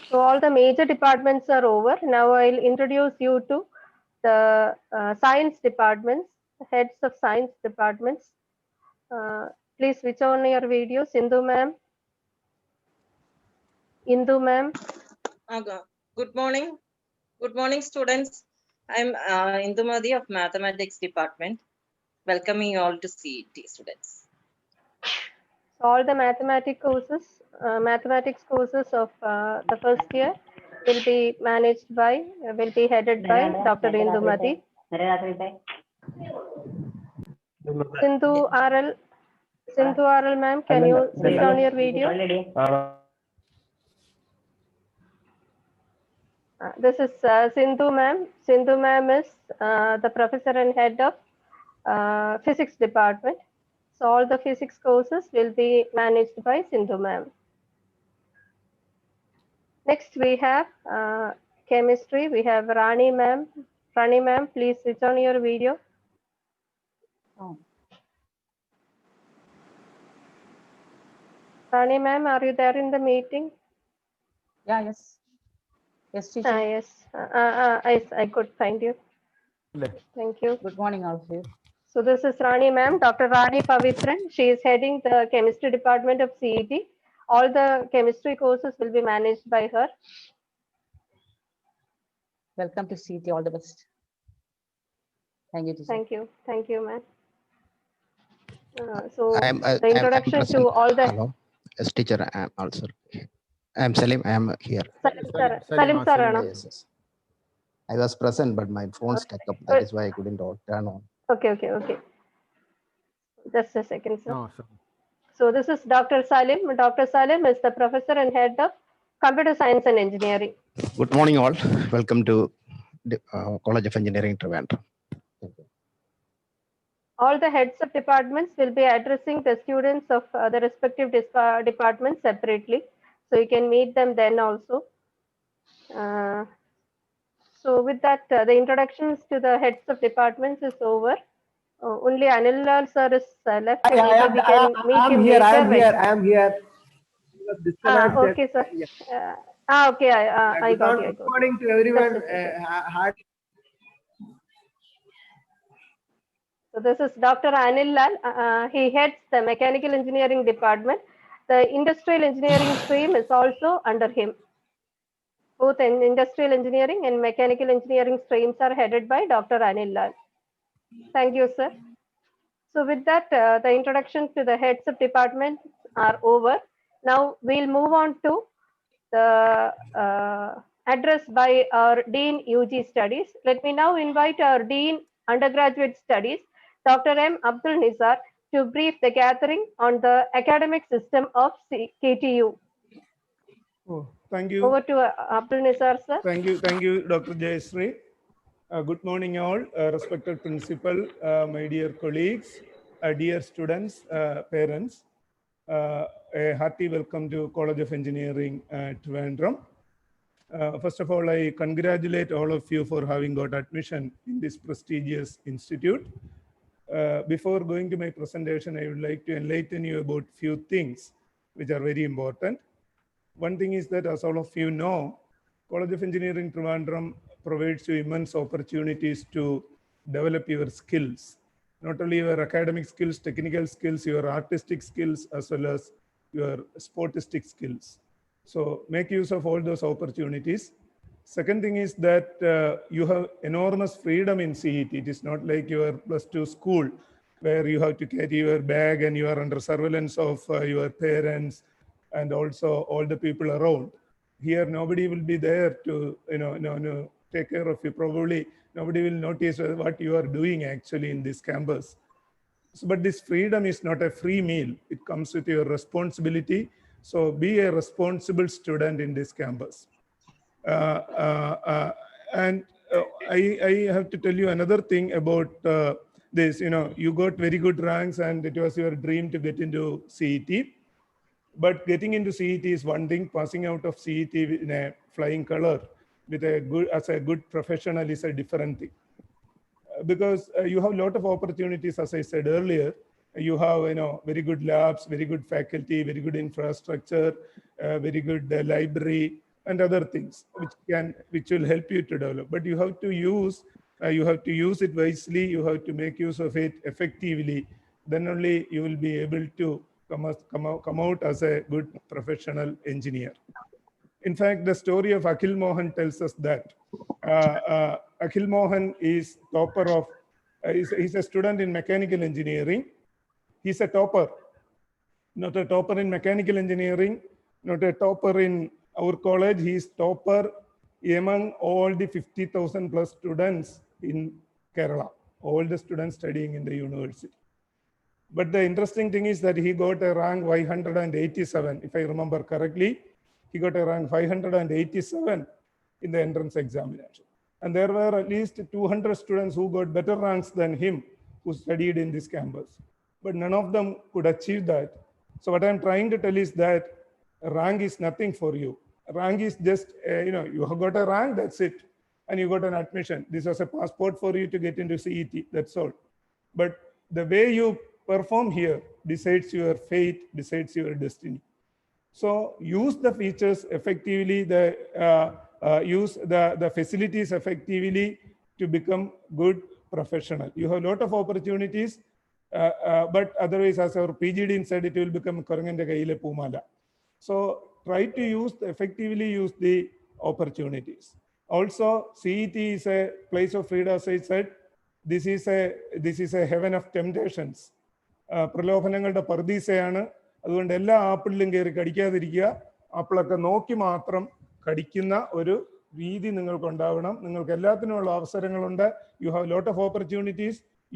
So all the major departments are over. Now I'll introduce you to the science departments, heads of science departments. Please switch on your video, Sindhu ma'am. Indu ma'am. Good morning. Good morning, students. I'm Indumadi of Mathematics Department. Welcoming you all to CET, students. So all the mathematics courses of the first year will be managed by, will be headed by Dr. Indumadi. Sindhu RL ma'am, can you switch on your video? This is Sindhu ma'am. Sindhu ma'am is the professor and head of physics department. So all the physics courses will be managed by Sindhu ma'am. Next we have chemistry. We have Rani ma'am. Rani ma'am, please switch on your video. Rani ma'am, are you there in the meeting? Yeah, yes. Yes, teacher. Yes, I could find you. Thank you. Good morning, all of you. So this is Rani ma'am, Dr. Rani Pavitran. She is heading the chemistry department of CET. All the chemistry courses will be managed by her. Welcome to CET. All the best. Thank you, teacher. Thank you, ma'am. So the introduction to all the. Hello. Yes, teacher. I am also. I am Salim. I am here. Salim sir. Yes. I was present, but my phone stuck up. That is why I couldn't turn on. Okay. Just a second, sir. No, sir. So this is Dr. Salim. Dr. Salim is the professor and head of computer science and engineering. Good morning, all. Welcome to the College of Engineering, Trivandrum. All the heads of departments will be addressing the students of the respective departments separately. So you can meet them then also. So with that, the introductions to the heads of departments is over. Only Anil Lal sir is left. I am here. Okay, sir. Okay, I got you. Good morning to everyone. So this is Dr. Anil Lal. He heads the mechanical engineering department. The industrial engineering stream is also under him. Both in industrial engineering and mechanical engineering streams are headed by Dr. Anil Lal. Thank you, sir. So with that, the introduction to the heads of departments are over. Now we'll move on to the address by our Dean UG Studies. Let me now invite our Dean Undergraduate Studies, Dr. M. Abdul Nizar, to brief the gathering on the academic system of KTU. Oh, thank you. Over to Abdul Nizar, sir. Thank you, Dr. Jayasri. Good morning, all. Respected principal, my dear colleagues, dear students, parents. A hearty welcome to College of Engineering at Trivandrum. First of all, I congratulate all of you for having got admission in this prestigious institute. Before going to my presentation, I would like to enlighten you about few things which are very important. One thing is that, as all of you know, College of Engineering Trivandrum provides you immense opportunities to develop your skills, not only your academic skills, technical skills, your artistic skills, as well as your sportistic skills. So make use of all those opportunities. Second thing is that you have enormous freedom in CET. It is not like your +2 school where you have to carry your bag and you are under surveillance of your parents and also all the people around. Here, nobody will be there to take care of you. Probably nobody will notice what you are doing actually in this campus. So, but this freedom is not a free meal. It comes with your responsibility So be a responsible student in this campus. And I have to tell you another thing about this. You got very good ranks and it was your dream to get into CET. But getting into CET is one thing, passing out of CET in a flying color with as a good professional is a different thing. Because you have a lot of opportunities, as I said earlier. You have very good labs, very good faculty, very good infrastructure, very good library, and other things which will help you to develop. But you have to use it wisely. You have to make use of it effectively. Then only you will be able to come out as a good professional engineer. In fact, the story of Akhil Mohan tells us that Akhil Mohan is topper of, he's a student in mechanical engineering. He's a topper, not a topper in mechanical engineering, not a topper in our college. He's topper among all the 50,000 plus students in Kerala, all the students studying in the university. But the interesting thing is that he got a rank 587, if I remember correctly. He got a rank 587 in the entrance examination. And there were at least 200 students who got better ranks than him who studied in this campus. But none of them could achieve that. So what I'm trying to tell is that rank is nothing for you. Rank is just, you have got a rank, that's it. And you got an admission. This was a passport for you to get into CET, that's all. But the way you perform here decides your fate, decides your destiny. So use the features effectively, use the facilities effectively to become good professional. You have a lot of opportunities, but otherwise, as our PGD said, it will become Korangante Kaile Pumala. So try to effectively use the opportunities. Also, CET is a place of freedom, as I said. This is a heaven of temptations. പ്രലോഭനങ്ങളുടെ പർദീസയാണ്. അതുകൊണ്ട് എല്ലാ ആപ്പിളിലും കയറി കടിക്കാതിരിക്കുക. ആപ്പിളൊക്കെ നോക്കി മാത്രം കടിക്കുന്ന ഒരു രീതി നിങ്ങൾക്ക് ഉണ്ടാവണം. നിങ്ങൾക്ക് എല്ലാത്തിനുമുള്ള അവസരങ്ങളുണ്ട്. You have a lot of opportunities.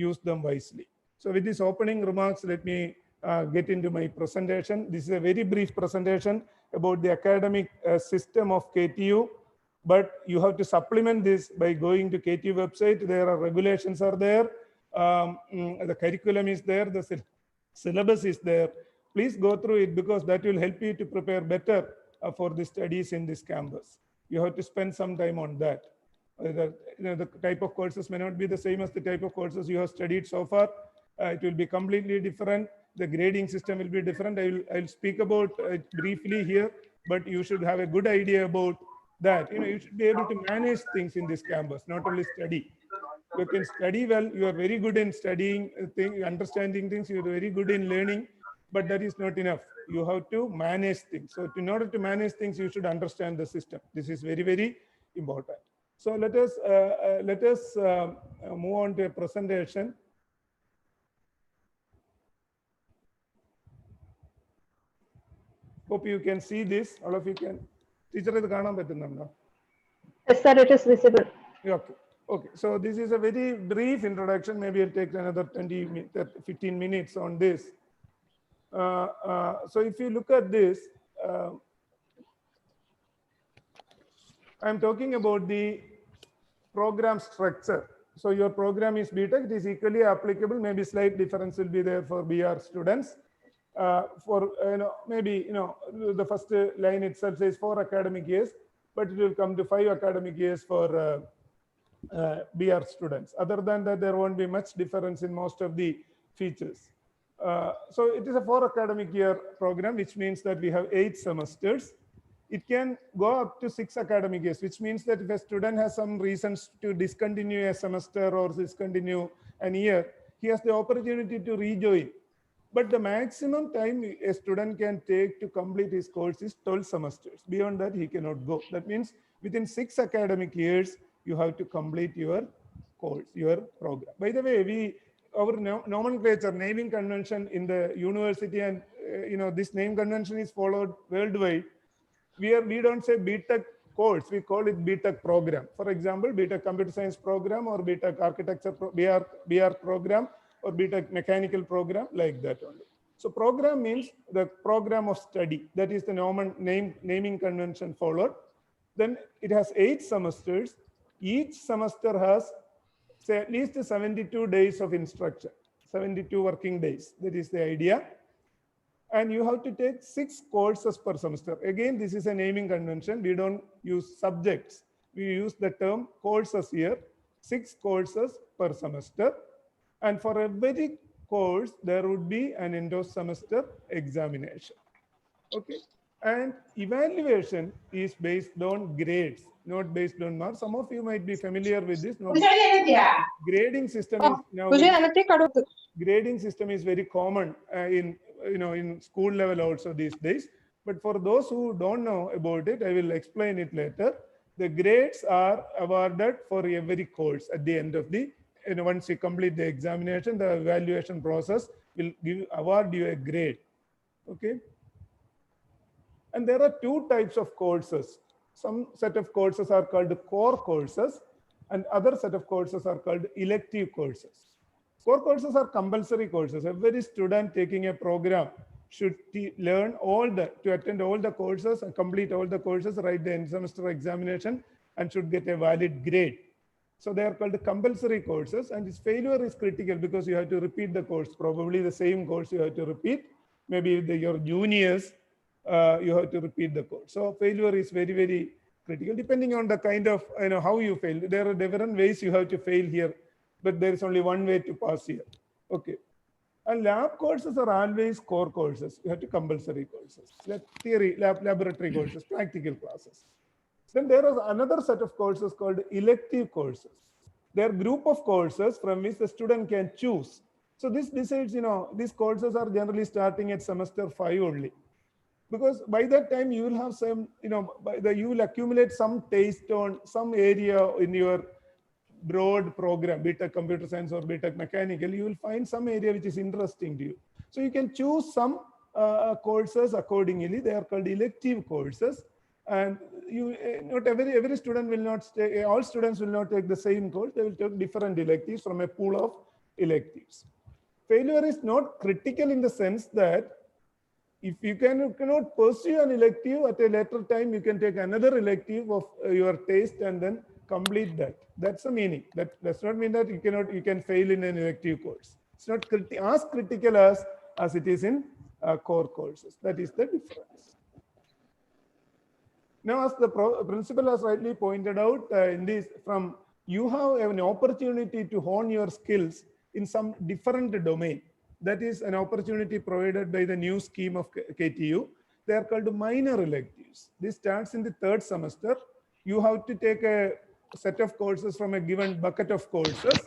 Use them wisely. So with these opening remarks, let me get into my presentation. This is a very brief presentation about the academic system of KTU. But you have to supplement this by going to KTU website. There are regulations are there. The curriculum is there. The syllabus is there. Please go through it because that will help you to prepare better for the studies in this campus. You have to spend some time on that. The type of courses may not be the same as the type of courses you have studied so far. It will be completely different. The grading system will be different. I'll speak about it briefly here, but you should have a good idea about that. You should be able to manage things in this campus, not only study. You can study well. You are very good in studying, understanding things. You are very good in learning, but that is not enough. You have to manage things. So in order to manage things, you should understand the system. This is very, very important. So let us move on to a presentation. Hope you can see this. All of you can. Teacher, Yes, sir, it is visible. Okay. Okay. So this is a very brief introduction. Maybe it'll take another 15 minutes on this. So if you look at this, I'm talking about the program structure. So your program is BTech. It is equally applicable. Maybe slight difference will be there for BR students. Maybe the first line itself says 4 academic years, but it will come to 5 academic years for BR students. Other than that, there won't be much difference in most of the features. So it is a 4 academic year program, which means that we have 8 semesters. It can go up to 6 academic years, which means that if a student has some reasons to discontinue a semester or discontinue an year, he has the opportunity to rejoin. But the maximum time a student can take to complete his course is 12 semesters. Beyond that, he cannot go. That means within 6 academic years, you have to complete your course, your program. By the way, our nomenclature, naming convention in the university, and this name convention is followed worldwide. We don't say BTech course, we call it BTech program. For example, BTech computer science program or BTech architecture BR program or BTech mechanical program, like that only. So program means the program of study. That is the naming convention followed. Then it has 8 semesters. Each semester has, say, at least 72 days of instruction, 72 working days. That is the idea. And you have to take 6 courses per semester. Again, this is a naming convention. We don't use subjects. We use the term courses here. 6 courses per semester. And for every course, there would be an end of semester examination. Okay. And evaluation is based on grades, not based on marks. Some of you might be familiar with this. Grading system is now grading system is very common in school level also these days. But for those who don't know about it, I will explain it later. The grades are awarded for every course at the end of the, once you complete the examination, the evaluation process will award you a grade. Okay. And there are 2 types of courses. Some set of courses are called core courses, and other set of courses are called elective courses. Core courses are compulsory courses. Every student taking a program should learn to attend all the courses and complete all the courses, write the end semester examination, and should get a valid grade. So they are called compulsory courses, and its failure is critical because you have to repeat the course, probably the same course you have to repeat. Maybe your juniors, you have to repeat the course. So failure is very, very critical, depending on the kind of, how you fail. There are different ways you have to fail here, but there is only one way to pass here. Okay. And lab courses are always core courses. You have to compulsory courses, theory, laboratory courses, practical classes. Then there is another set of courses called elective courses. They are group of courses from which the student can choose. So this decides, these courses are generally starting at semester 5 only. Because by that time you will have some, you will accumulate some taste on some area in your broad program, BTech computer science or BTech mechanical. You will find some area which is interesting to you. So you can choose some courses accordingly. They are called elective courses. And not every student will not stay, all students will not take the same course. They will take different electives from a pool of electives. Failure is not critical in the sense that if you cannot pursue an elective at a later time, you can take another elective of your taste and then complete that. That's the meaning. That does not mean that you can fail in an elective course. It's not as critical as it is in core courses. That is the difference. Now, as the principal has rightly pointed out, you have an opportunity to hone your skills in some different domain. That is an opportunity provided by the new scheme of KTU. They are called minor electives. This starts in the 3rd semester. You have to take a set of courses from a given bucket of courses,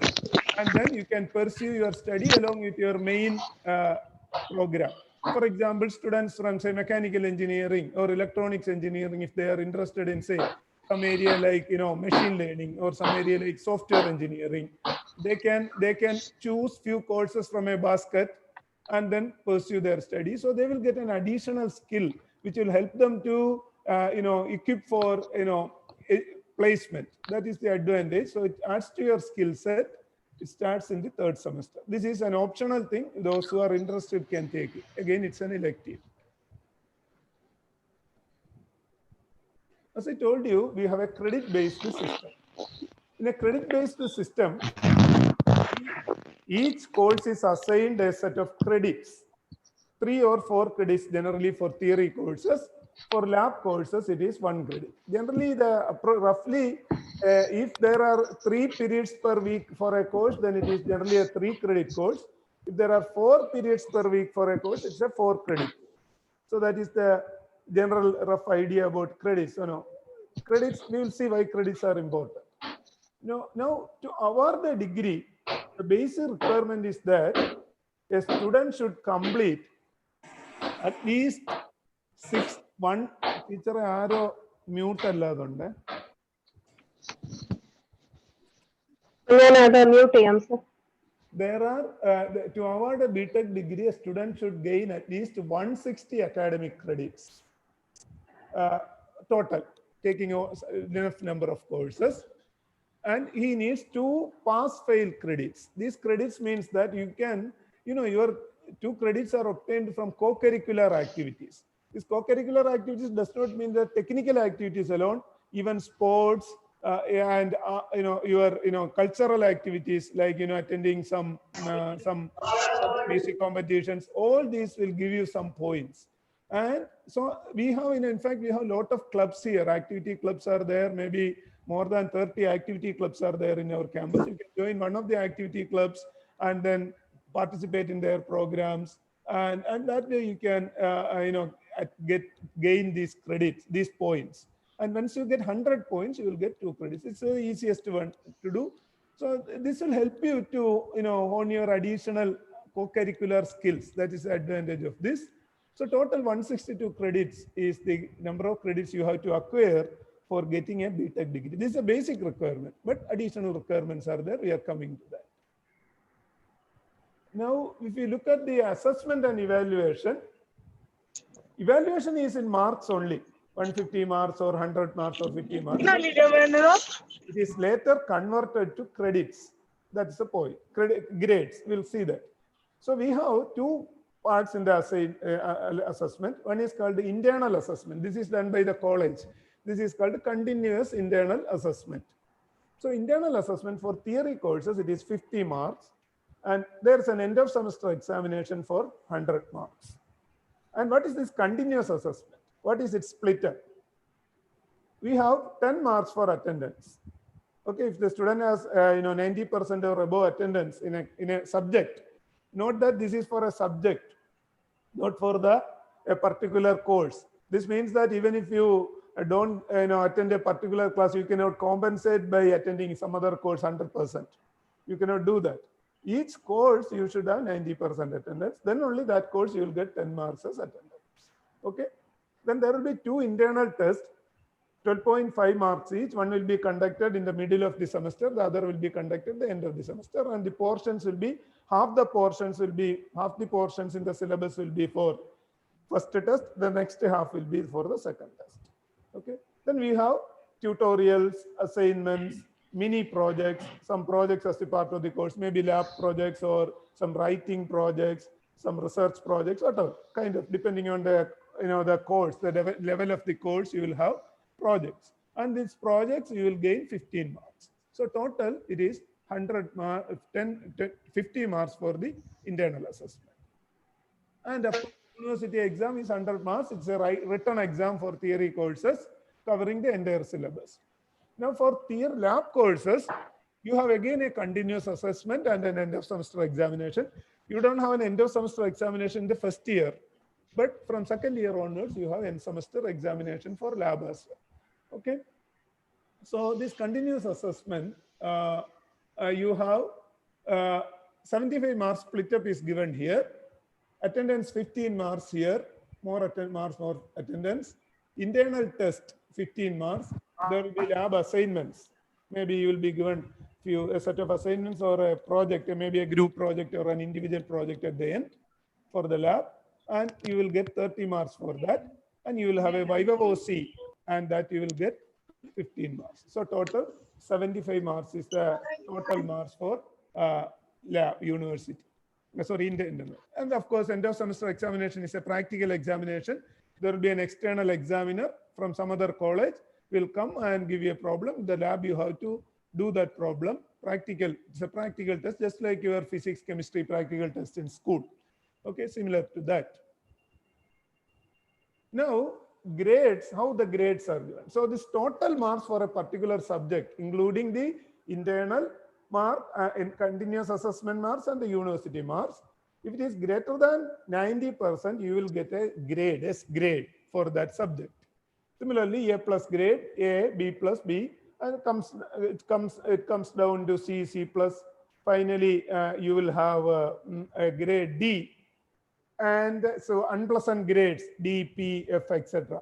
and then you can pursue your study along with your main program. For example, students from, say, mechanical engineering or electronics engineering, if they are interested in, say, some area like machine learning or some area like software engineering, they can choose few courses from a basket and then pursue their study. So they will get an additional skill which will help them to equip for placement. That is the advantage. So it adds to your skill set. It starts in the 3rd semester. This is an optional thing. Those who are interested can take it. Again, it's an elective. As I told you, we have a credit-based system. In a credit-based system, each course is assigned a set of credits, 3 or 4 credits generally for theory courses. For lab courses, it is 1 credit. Generally, roughly, if there are 3 periods per week for a course, then it is generally a 3 credit course. If there are 4 periods per week for a course, it's a 4 credit. So that is the general rough idea about credits. Credits, we will see why credits are important. Now, to award the degree, the basic requirement is that a student should complete at least 1 teacher arrow mute alladunde. There are to award a BTech degree, a student should gain at least 160 academic credits total, taking enough number of courses. And he needs 2 pass-fail credits. These credits means that you can, your 2 credits are obtained from co-curricular activities. These co-curricular activities does not mean that technical activities alone, even sports and your cultural activities like attending some music competitions. All these will give you some points. And so we have, in fact, we have a lot of clubs here. Activity clubs are there. Maybe more than 30 activity clubs are there in our campus. You can join one of the activity clubs and then participate in their programs. And that way you can, gain these credits, these points. And once you get 100 points, you will get 2 credits. It's the easiest one to do. So this will help you to, hone your additional co-curricular skills. That is the advantage of this. So total 162 credits is the number of credits you have to acquire for getting a BTech degree. This is a basic requirement, but additional requirements are there. We are coming to that. Now, if you look at the assessment and evaluation, evaluation is in marks only, 150 marks or 100 marks or 50 marks. It is later converted to credits. That's the point. Grades, we'll see that. So we have 2 parts in the assessment. One is called the internal assessment. This is done by the college. This is called continuous internal assessment. So internal assessment for theory courses, it is 50 marks. And there's an end of semester examination for 100 marks. And what is this continuous assessment? What is it split up? We have 10 marks for attendance. Okay, if the student has 90% or above attendance in a subject, note that this is for a subject, not for a particular course. This means that even if you don't attend a particular class, you cannot compensate by attending some other course 100%. You cannot do that. Each course you should have 90% attendance. Then only that course you will get 10 marks as attendance. Okay. Then there will be 2 internal tests, 12.5 marks each. One will be conducted in the middle of the semester. The other will be conducted at the end of the semester. And the portions will be, half the portions in the syllabus will be for first test. The next half will be for the second test. Okay. Then we have tutorials, assignments, mini projects, some projects as a part of the course, maybe lab projects or some writing projects, some research projects, whatever, kind of depending on the the course, the level of the course, you will have projects. And these projects you will gain 15 marks. So total it is 100 marks, 50 marks for the internal assessment. And of course, university exam is 100 marks. It's a written exam for theory courses covering the entire syllabus. Now for theory lab courses, you have again a continuous assessment and an end of semester examination. You don't have an end of semester examination in the first year, but from second year onwards, you have end semester examination for lab as well. Okay. So this continuous assessment, you have 75 marks split up is given here. Attendance 15 marks here, more attendance. Internal test 15 marks. There will be lab assignments. Maybe you will be given a set of assignments or a project, maybe a group project or an individual project at the end for the lab. And you will get 30 marks for that. And you will have a Viva OC, and that you will get 15 marks. So total 75 marks is the total marks for lab university. Sorry, internal. And of course, end of semester examination is a practical examination. There will be an external examiner from some other college will come and give you a problem. The lab, you have to do that problem. Practical, it's a practical test, just like your physics, chemistry practical test in school. Okay, similar to that. Now, grades, how the grades are given. So this total marks for a particular subject, including the internal mark, in continuous assessment marks and the university marks. If it is greater than 90%, you will get a grade, S grade for that subject. Similarly, A plus grade, A, B plus B, and it comes down to C, C plus. Finally, you will have a grade D. And so unpleasant grades, D, P, F, etc.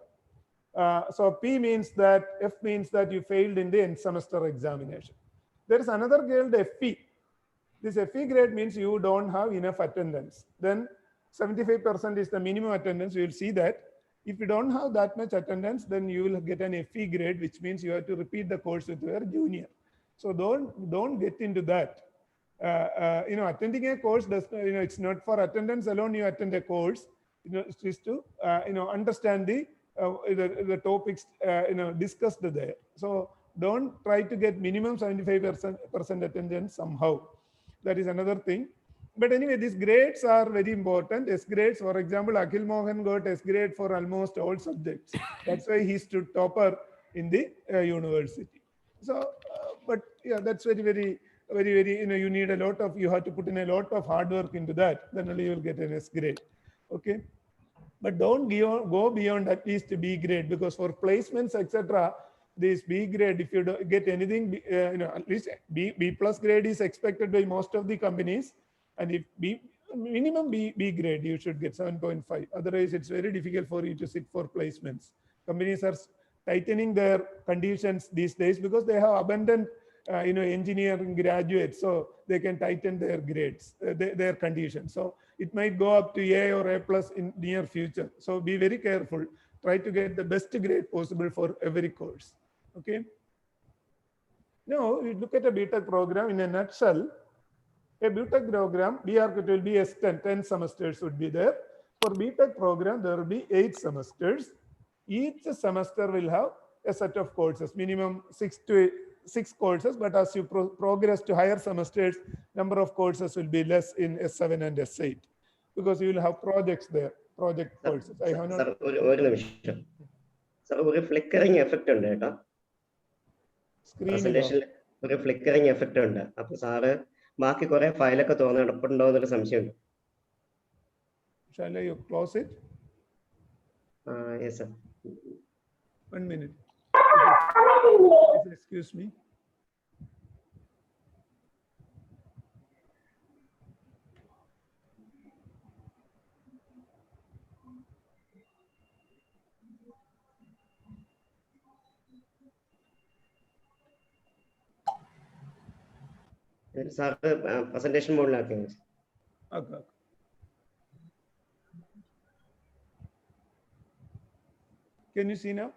So P means that, F means that you failed in the end semester examination. There is another grade, FE. This FE grade means you don't have enough attendance. Then 75% is the minimum attendance. You will see that. If you don't have that much attendance, then you will get an FE grade, which means you have to repeat the course with your junior. So don't get into that. Attending a course does, it's not for attendance alone. You attend a course, it is to, understand the topics, discussed there. So don't try to get minimum 75% attendance somehow. That is another thing. But anyway, these grades are very important. S grades, for example, Akhil Mohan got S grade for almost all subjects. That's why he stood topper in the university. So, but yeah, that's very, you need a lot of, you have to put in a lot of hard work into that. Then only you will get an S grade. Okay. But don't go beyond at least B grade, because for placements, etc., this B grade, if you don't get anything, at least B plus grade is expected by most of the companies. And if minimum B grade, you should get 7.5. Otherwise, it's very difficult for you to sit for placements. Companies are tightening their conditions these days because they have abundant, engineering graduates, so they can tighten their grades, their conditions. So it might go up to A or A plus in near future. So be very careful. Try to get the best grade possible for every course. Okay. Now you look at a BTech program in a nutshell. A BTech program, BRCUT will be S10, 10 semesters would be there. For BTech program, there will be 8 semesters. Each semester will have a set of courses, minimum 6 courses, but as you progress to higher semesters, number of courses will be less in S7 and S8 because you will have projects there, project courses. I have not. Sir, a flickering effect on data. Presentation, a flickering effect on data. ബാക്കി കുറെ ഫയലൊക്കെ തോന്നുന്നു നടപ്പുണ്ടോ എന്നൊരു സംശയമുണ്ട്. Shall I close it? Yes, sir. 1 minute. Excuse me. Sir, presentation mode lacking. Okay. Can you see now?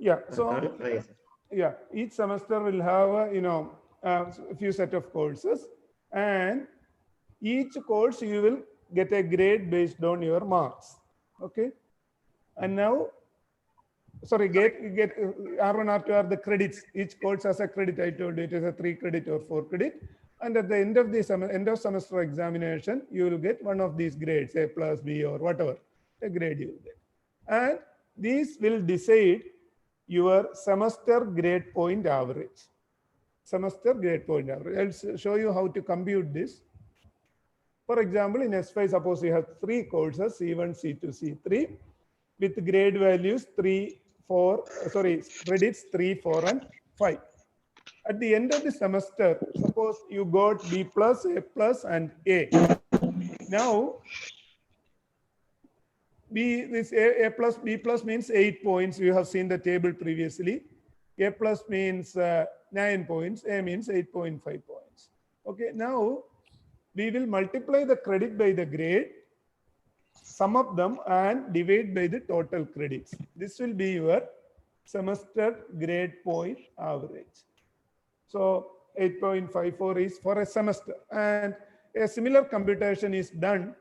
Yeah. So yeah, each semester will have a few set of courses, and each course you will get a grade based on your marks. Okay. And now, sorry, get R1, R2 are the credits. Each course has a credit. I told you it is a 3 credit or 4 credit. And at the end of the semester examination, you will get one of these grades, A plus, B, or whatever, a grade you will get. And these will decide your semester grade point average. Semester grade point average. I'll show you how to compute this. For example, in S5, suppose you have 3 courses, C1, C2, C3, with grade values credits 3, 4, and 5. At the end of the semester, suppose you got B plus, A plus, and A. Now, this A plus, B plus means 8 points. You have seen the table previously. A plus means 9 points. A means 8.5 points. Okay, now we will multiply the credit by the grade, sum up them, and divide by the total credits. This will be your semester grade point average. So 8.54 is for a semester, and a similar computation is done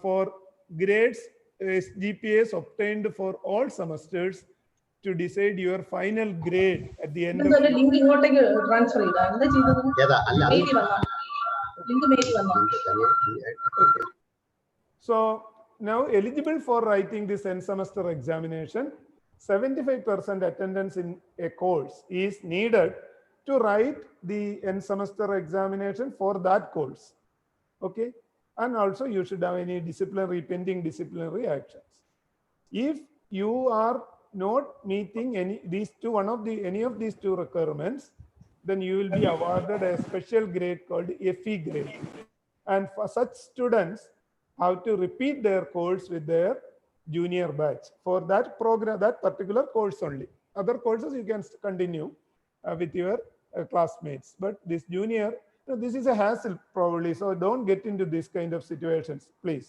for grades, GPAs obtained for all semesters to decide your final grade at the end of the link ingottekku transfer ചെയ്താ എന്താ ചെയ്തത് mail വന്നോ link mail വന്നോ Okay. So now eligible for writing this end semester examination, 75% attendance in a course is needed to write the end semester examination for that course. Okay. And also you should have any pending disciplinary actions. If you are not meeting any of these two requirements, then you will be awarded a special grade called FE grade. And for such students, have to repeat their course with their junior batch for that program, that particular course only. Other courses you can continue with your classmates, but this junior, this is a hassle probably, so don't get into this kind of situations, please.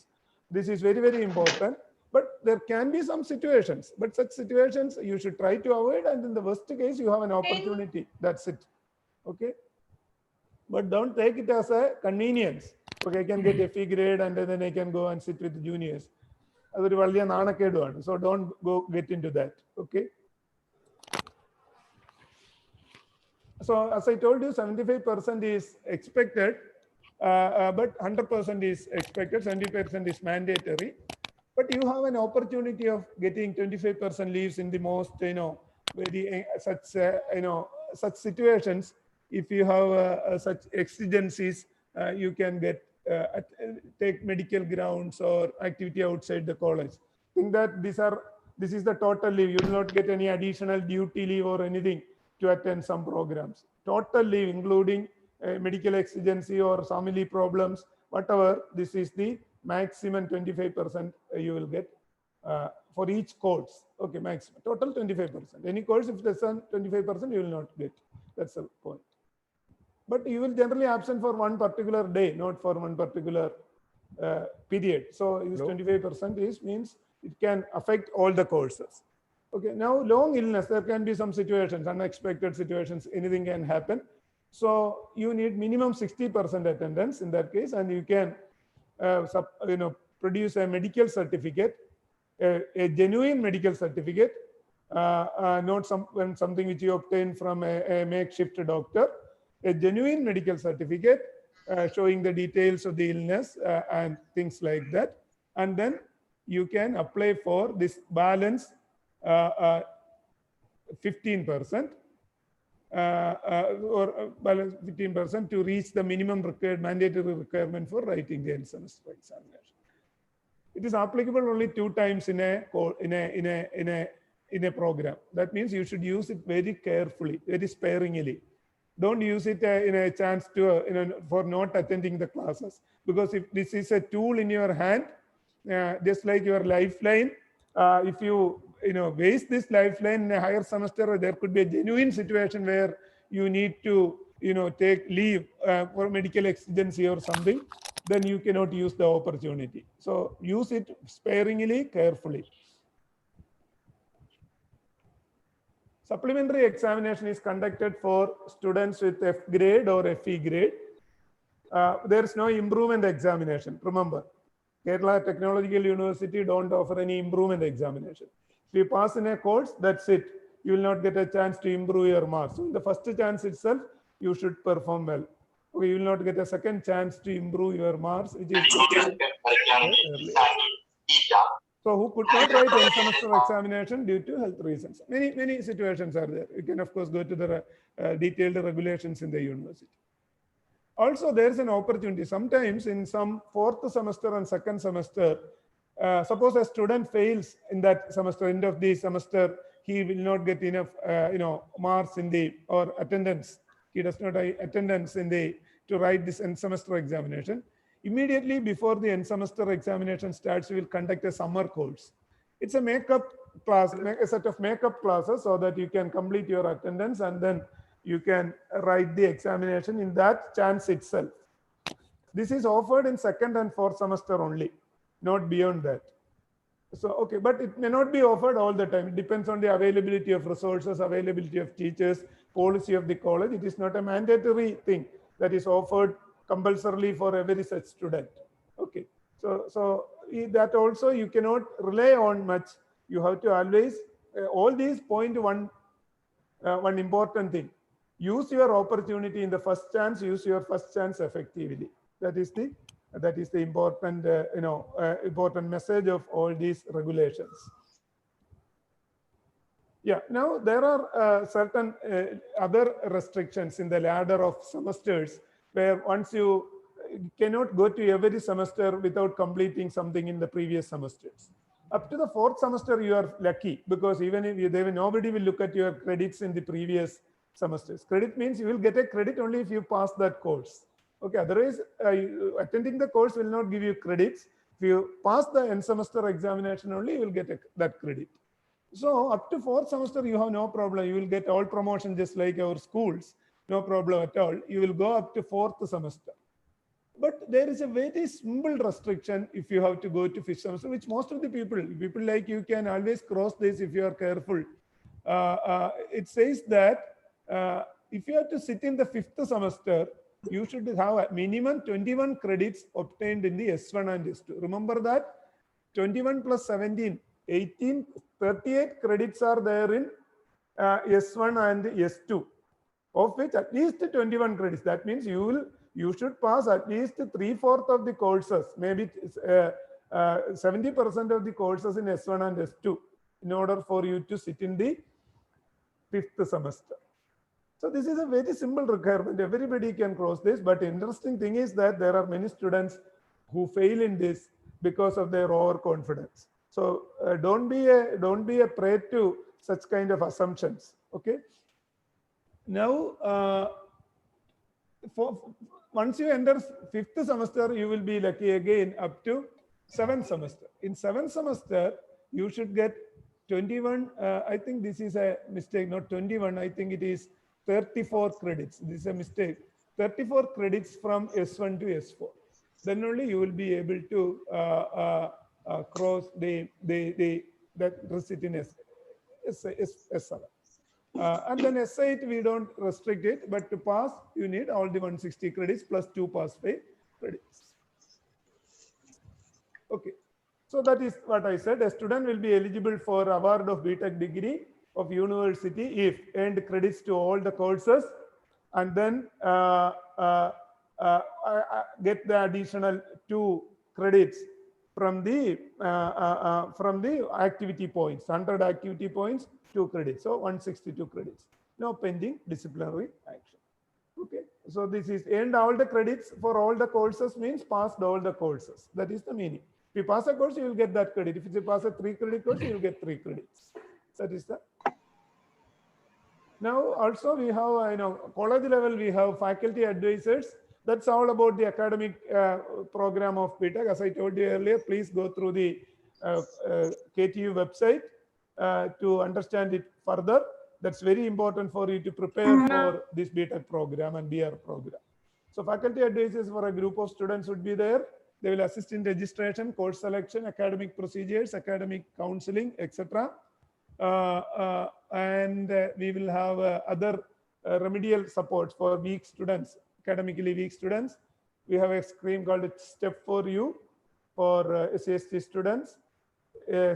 This is very, very important, but there can be some situations, but such situations you should try to avoid, and in the worst case you have an opportunity. That's it. Okay. but don't take it as a convenience. Okay, I can get FE grade and then I can go and sit with juniors. അതൊരു വലിയ നാണക്കേടുമാണ്. So don't go get into that. Okay. So as I told you, 75% is expected, but 100% is expected. 70% is mandatory. But you have an opportunity of getting 25% leaves in the most, very such situations. If you have such exigencies, you can get take medical grounds or activity outside the college. Think that this is the total leave. You will not get any additional duty leave or anything to attend some programs. Total leave, including medical exigency or family problems, whatever. This is the maximum 25% you will get for each course. Okay, maximum total 25%. Any course if less than 25% you will not get. That's the point. But you will generally absent for one particular day, not for one particular period. So this 25% means it can affect all the courses. Okay, now long illness, there can be some situations, unexpected situations, anything can happen. So you need minimum 60% attendance in that case, and you can produce a medical certificate, a genuine medical certificate, not something which you obtain from a makeshift doctor, a genuine medical certificate showing the details of the illness and things like that. And then you can apply for this balance 15% or balance 15% to reach the minimum required mandatory requirement for writing the end semester examination. It is applicable only 2 times in a program. That means you should use it very carefully, very sparingly. Don't use it in a chance to for not attending the classes, because if this is a tool in your hand, just like your lifeline, if you waste this lifeline in a higher semester, there could be a genuine situation where you need to take leave for medical exigency or something, then you cannot use the opportunity. So use it sparingly, carefully. Supplementary examination is conducted for students with F grade or FE grade. There is no improvement examination. Remember, Kerala Technological University don't offer any improvement examination. If you pass in a course, that's it. You will not get a chance to improve your marks. So in the first chance itself, you should perform well. Okay, you will not get a second chance to improve your marks, which is so who could not write end semester examination due to health reasons. Many situations are there. You can of course go to the detailed regulations in the university. Also, there is an opportunity. Sometimes in some 4th semester and 2nd semester, suppose a student fails in that semester, end of the semester, he will not get enough, marks in the or attendance. He does not have attendance in the to write this end semester examination. Immediately before the end semester examination starts, we will conduct a summer course. It's a makeup class, a set of makeup classes, so that you can complete your attendance and then you can write the examination in that chance itself. This is offered in 2nd and 4th semester only, not beyond that. So, okay, but it may not be offered all the time. It depends on the availability of resources, availability of teachers, policy of the college. It is not a mandatory thing that is offered compulsorily for every such student. Okay, so that also you cannot rely on much. You have to always all these point one important thing: use your opportunity in the first chance. Use your first chance effectively. That is the important important message of all these regulations. Yeah. Now there are certain other restrictions in the ladder of semesters, where once you cannot go to every semester without completing something in the previous semesters. Up to the 4th semester, you are lucky, because even if nobody will look at your credits in the previous semesters. Credit means you will get a credit only if you pass that course. Okay, otherwise attending the course will not give you credits. If you pass the end semester examination only, you will get that credit. So up to 4th semester, you have no problem. You will get all promotion just like our schools. No problem at all. You will go up to 4th semester. But there is a very simple restriction if you have to go to 5th semester, which most of the people like you can always cross this if you are careful. It says that if you have to sit in the 5th semester, you should have a minimum 21 credits obtained in the S1 and S2. Remember that 21 plus 17, 18, 38 credits are there in S1 and S2, of which at least 21 credits. That means you should pass at least 3/4 of the courses, maybe 70% of the courses in S1 and S2 in order for you to sit in the 5th semester. So this is a very simple requirement. Everybody can cross this, but interesting thing is that there are many students who fail in this because of their overconfidence. So don't be a prey to such kind of assumptions. Okay. Now, once you enter 5th semester, you will be lucky again up to 7th semester. In 7th semester, you should get 21. I think this is a mistake, not 21. I think it is 34 credits. This is a mistake. 34 credits from S1 to S4. Then only you will be able to cross that receipt in S7. And then S8 we don't restrict it, but to pass you need all the 160 credits plus 2 pass-fail credits. Okay, so that is what I said. A student will be eligible for award of BTech degree of university if earned credits to all the courses, and then get the additional 2 credits from the activity points. 100 activity points, 2 credits, so 162 credits. No pending disciplinary action. Okay, so this is earned all the credits for all the courses means passed all the courses. That is the meaning. If you pass a course, you will get that credit. If you pass a 3 credit course, you will get 3 credits. That is the. Now also we have, college level we have faculty advisors. That's all about the academic program of BTech. As I told you earlier, please go through the KTU website to understand it further. That's very important for you to prepare for this BTech program and BR program. So faculty advisors for a group of students would be there. They will assist in registration, course selection, academic procedures, academic counseling, etc. And we will have other remedial supports for weak students, academically weak students. We have a stream called Step for You for SCST students.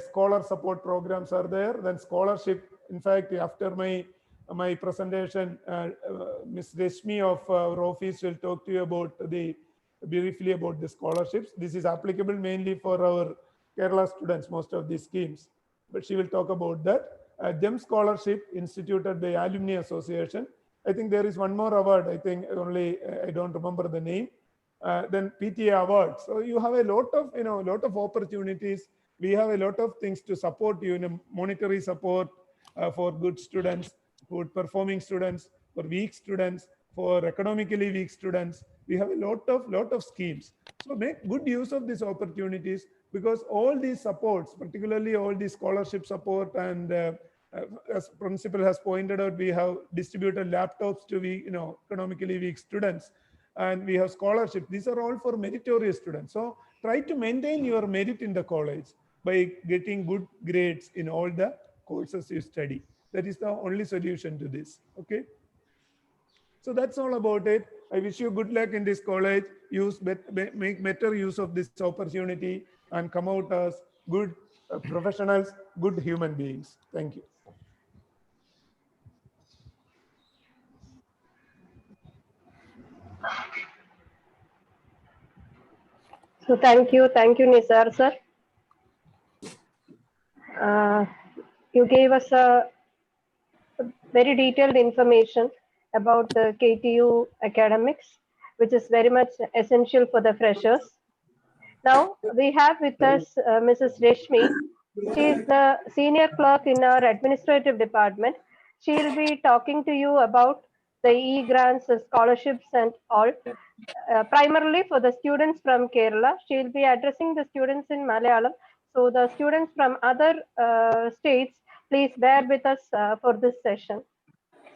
Scholar support programs are there. Then scholarship. In fact, after my presentation, Ms. Reshmi of our office will talk to you briefly about the scholarships. This is applicable mainly for our Kerala students, most of these schemes. But she will talk about that. GEM scholarship instituted by Alumni Association. I think there is one more award. I think only I don't remember the name. Then PTA awards. So you have a lot of opportunities. We have a lot of things to support you, monetary support for good students, good performing students, for weak students, for economically weak students. We have a lot of schemes. So make good use of these opportunities, because all these supports, particularly all the scholarship support, and as principal has pointed out, we have distributed laptops to economically weak students, and we have scholarships. These are all for meritorious students. So try to maintain your merit in the college by getting good grades in all the courses you study. That is the only solution to this. Okay. So that's all about it. I wish you good luck in this college. Make better use of this opportunity and come out as good professionals, good human beings. Thank you. So thank you, Nisar sir. You gave us a very detailed information about the KTU academics, which is very much essential for the freshers. Now we have with us Mrs. Reshmi. She is the senior clerk in our administrative department. She will be talking to you about the e-grants, scholarships and all. Primarily for the students from Kerala. She will be addressing the students in Malayalam. So the students from other states, please bear with us for this session.